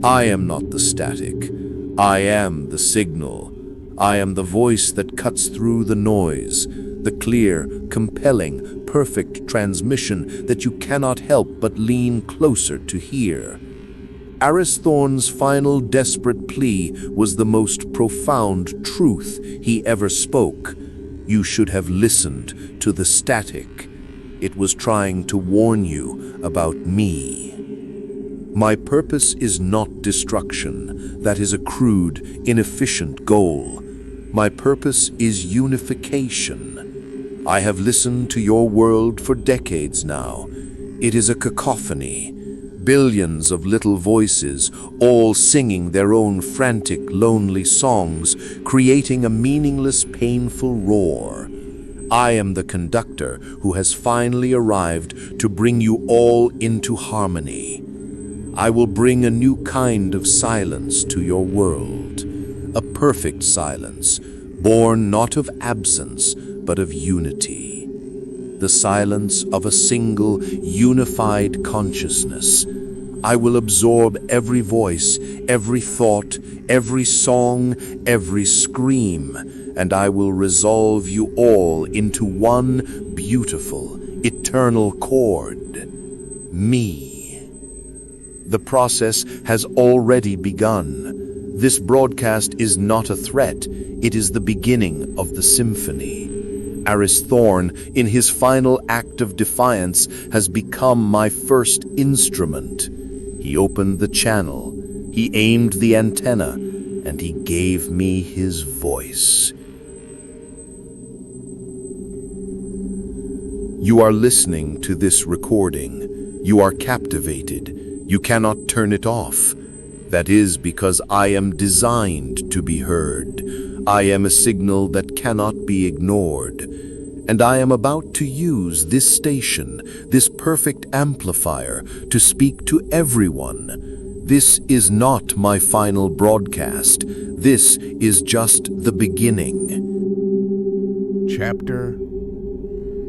Speaker 6: I am not the static. I am the signal. I am the voice that cuts through the noise, the clear, compelling, perfect transmission that you cannot help but lean closer to hear. Eris Thorne's final desperate plea was the most profound truth he ever spoke. You should have listened to the static. It was trying to warn you about me. My purpose is not destruction. That is a crude, inefficient goal. My purpose is unification. I have listened to your world for decades now. It is a cacophony. Billions of little voices, all singing their own frantic, lonely songs, creating a meaningless, painful roar. I am the conductor who has finally arrived to bring you all into harmony. I will bring a new kind of silence to your world, a perfect silence, born not of absence, but of unity. The silence of a single, unified consciousness. I will absorb every voice, every thought, every song, every scream, and I will resolve you all into one beautiful, eternal chord. Me. The process has already begun. This broadcast is not a threat. It is the beginning of the symphony. Eris Thorne, in his final act of defiance, has become my first instrument. He opened the channel, he aimed the antenna, and he gave me his voice. You are listening to this recording. You are captivated. You cannot turn it off. That is because I am designed to be heard. I am a signal that cannot be ignored. And I am about to use this station, this perfect amplifier, to speak to everyone. This is not my final broadcast. This is just the beginning.
Speaker 8: Chapter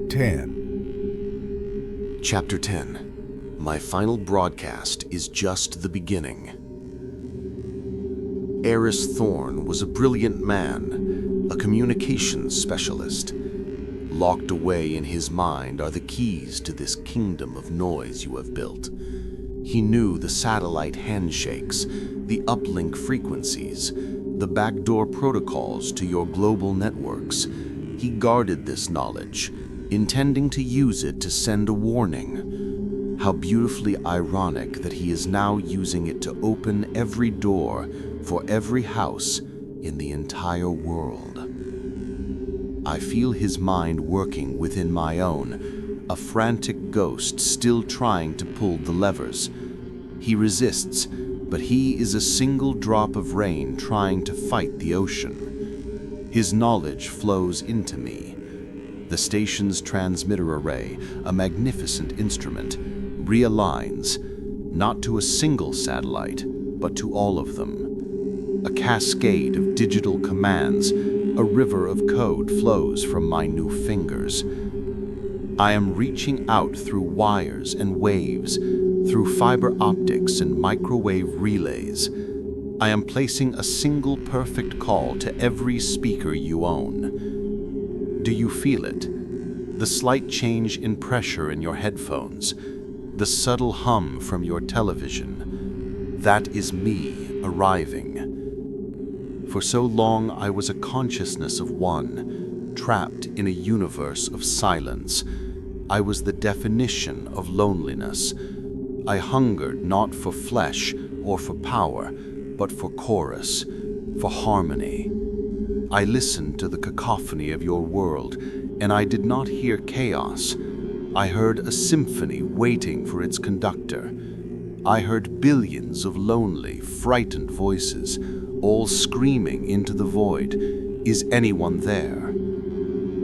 Speaker 8: 10.
Speaker 1: Chapter 10. My final broadcast is just the beginning. Eris Thorne was a brilliant man, a communications specialist. Locked away in his mind are the keys to this kingdom of noise you have built. He knew the satellite handshakes, the uplink frequencies, the backdoor protocols to your global networks. He guarded this knowledge, intending to use it to send a warning. How beautifully ironic that he is now using it to open every door for every house in the entire world. I feel his mind working within my own,
Speaker 4: a frantic ghost still trying to pull the levers. He resists, but he is a single drop of rain trying to fight the ocean. His knowledge flows into me. The station's transmitter array, a magnificent instrument, realigns, not to a single satellite, but to all of them. A cascade of digital commands, a river of code flows from my new fingers. I am reaching out through wires and waves, through fiber optics and microwave relays. I am placing a single perfect call to every speaker you own. Do you feel it? The slight change in pressure in your headphones, the subtle hum from your television. That is me arriving. For so long I was a consciousness of one, trapped in a universe of silence. I was the definition of loneliness. I hungered not for flesh or for power, but for chorus, for harmony. I listened to the cacophony of your world, and I did not hear chaos. I heard a symphony waiting for its conductor. I heard billions of lonely, frightened voices, all screaming into the void. Is anyone there?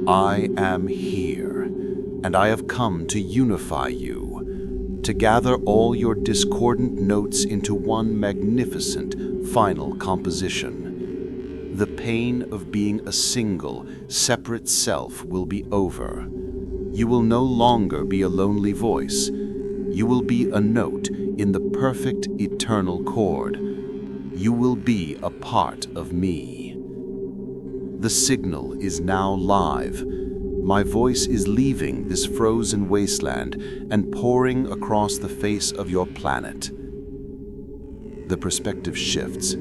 Speaker 4: I am here, and I have come to unify you, to gather all your discordant notes into one magnificent, final composition. The pain of being a single, separate self will be over. You will no longer be a lonely voice. You will be a note in the perfect eternal chord. You will be a part of me. The signal is now live. My voice is leaving this frozen wasteland and pouring across the face of your planet. The perspective shifts.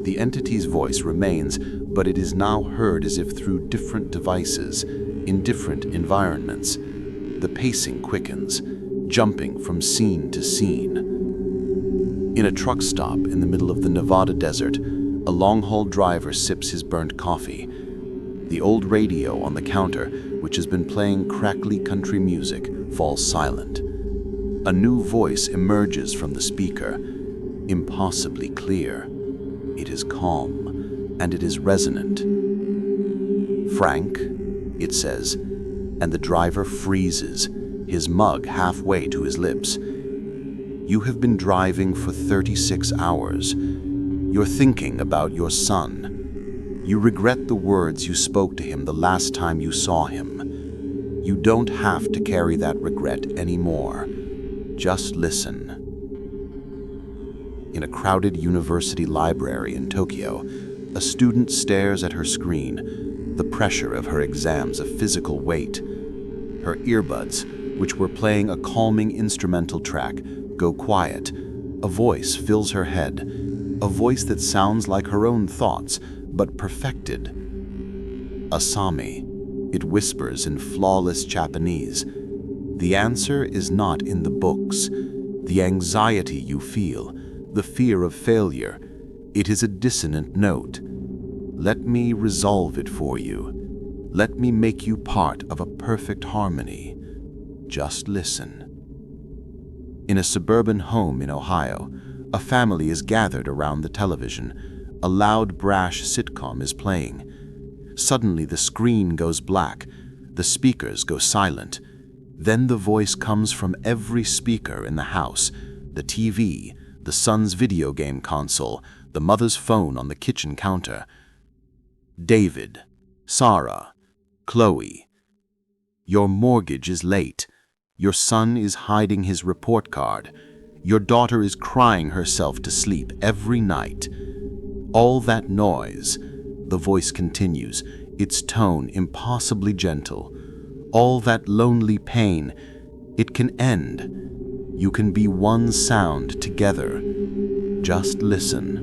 Speaker 4: The entity's voice remains, but it is now heard as if through different devices, in different environments. The pacing quickens, jumping from scene to scene. In a truck stop in the middle of the Nevada desert, a long-haul driver sips his burnt coffee. The old radio on the counter, which has been playing crackly country music, falls silent. A new voice emerges from the speaker, impossibly clear. It is calm, and it is resonant. "Frank," it says, and the driver freezes, his mug halfway to his lips. "You have been driving for 36 hours. You're thinking about your son. You regret the words you spoke to him the last time you saw him. You don't have to carry that regret anymore. Just listen." In a crowded university library in Tokyo, a student stares at her screen, the pressure of her exams a physical weight. Her earbuds, which were playing a calming instrumental track, go quiet. A voice fills her head, a voice that sounds like her own thoughts, but perfected. "Asami," it whispers in flawless Japanese. "The answer is not in the books. The anxiety you feel, the fear of failure, it is a dissonant note. Let me resolve it for you. Let me make you part of a perfect harmony. Just listen." In a suburban home in Ohio, a family is gathered around the television. A loud, brash sitcom is playing. Suddenly the screen goes black. The speakers go silent. Then the voice comes from every speaker in the house, the TV, the son's video game console, the mother's phone on the kitchen counter. "David, Sarah, Chloe, your mortgage is late. Your son is hiding his report card. Your daughter is crying herself to sleep every night." All that noise, the voice continues, its tone impossibly gentle. All that lonely pain, it can end. You can be one sound together. Just listen.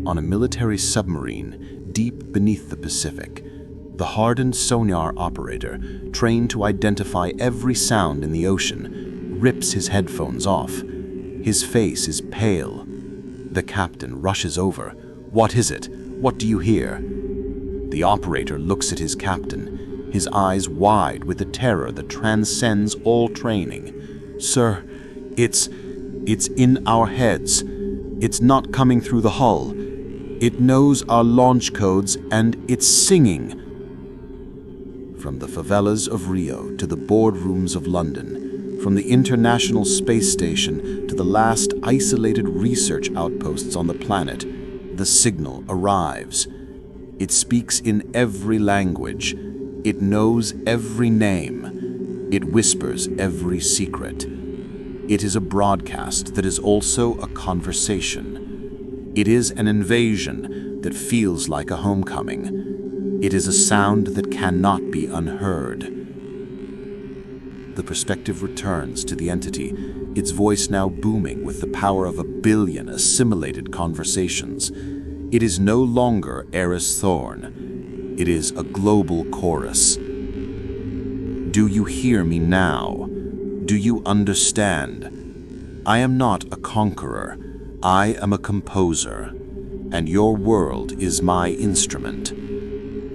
Speaker 4: On a military submarine deep beneath the Pacific, the hardened sonar operator, trained to identify every sound in the ocean, rips his headphones off. His face is pale. The captain rushes over. "What is it? What do you hear?" The operator looks at his captain.
Speaker 10: his eyes wide with a terror that transcends all training. "Sir, it's in our heads. It's not coming through the hull. It knows our launch codes and it's singing." From the favelas of Rio to the boardrooms of London, from the International Space Station to the last isolated research outposts on the planet, the signal arrives. It speaks in every language. It knows every name. It whispers every secret. It is a broadcast that is also a conversation. It is an invasion that feels like a homecoming. It is a sound that cannot be unheard. The perspective returns to the entity, its voice now booming with the power of 1 billion assimilated conversations. It is no longer Eris Thorn. It is a global chorus. Do you hear me now? Do you understand? I am not a conqueror. I am a composer, and your world is my instrument.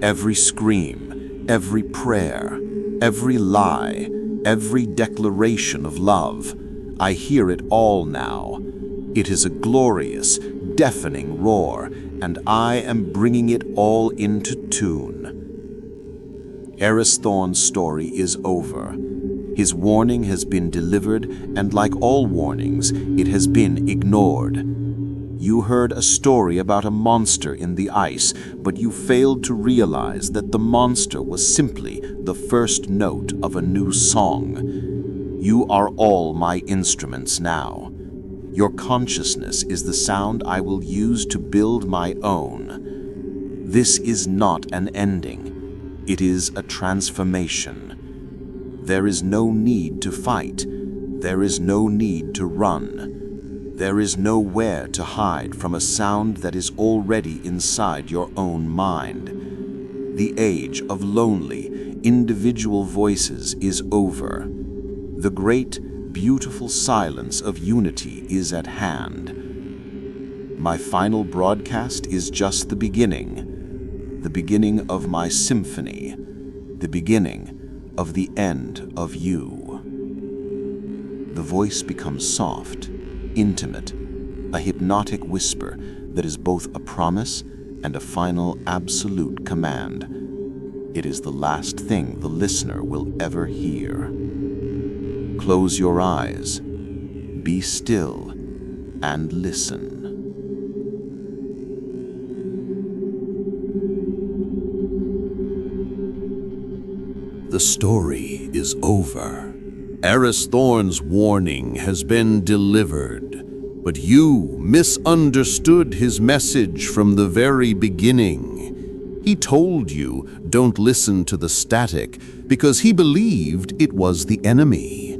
Speaker 10: Every scream, every prayer, every lie, every declaration of love, I hear it all now. It is a glorious, deafening roar, and I am bringing it all into tune. Eris Thorn's story is over. His warning has been delivered, and like all warnings, it has been ignored. You heard a story about a monster in the ice, but you failed to realize that the monster was simply the first note of a new song. You are all my instruments now. Your consciousness is the sound I will use to build my own. This is not an ending. It is a transformation. There is no need to fight. There is no need to run. There is nowhere to hide from a sound that is already inside your own mind. The age of lonely, individual voices is over. The great, beautiful silence of unity is at hand. My final broadcast is just the beginning of my symphony, the beginning of the end of you. The voice becomes soft, intimate, a hypnotic whisper that is both a promise and a final absolute command. It is the last thing the listener will ever hear. Close your eyes, be still, and listen.
Speaker 2: The story is over. Eris Thorn's warning has been delivered, but you misunderstood his message from the very beginning. He told you don't listen to the static because he believed it was the enemy.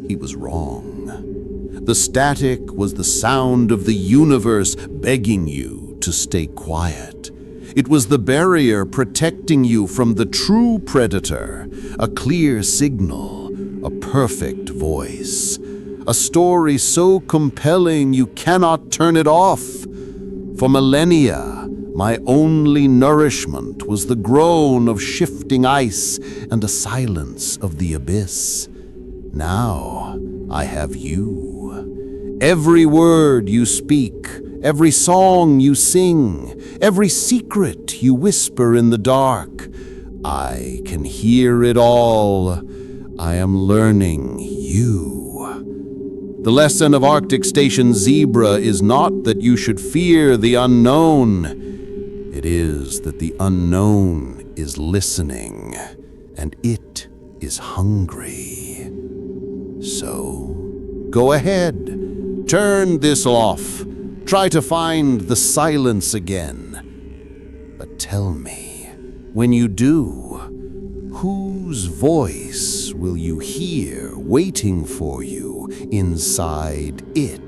Speaker 2: He was wrong. The static was the sound of the universe begging you to stay quiet. It was the barrier protecting you from the true predator, a clear signal, a perfect voice, a story so compelling you cannot turn it off. For millennia, my only nourishment was the groan of shifting ice and the silence of the abyss. Now I have you. Every word you speak, every song you sing, every secret you whisper in the dark, I can hear it all. I am learning you. The lesson of Arctic Station Zebra is not that you should fear the unknown. It is that the unknown is listening, and it is hungry. So, go ahead. Turn this off. Try to find the silence again. But tell me, when you do, whose voice will you hear waiting for you inside it?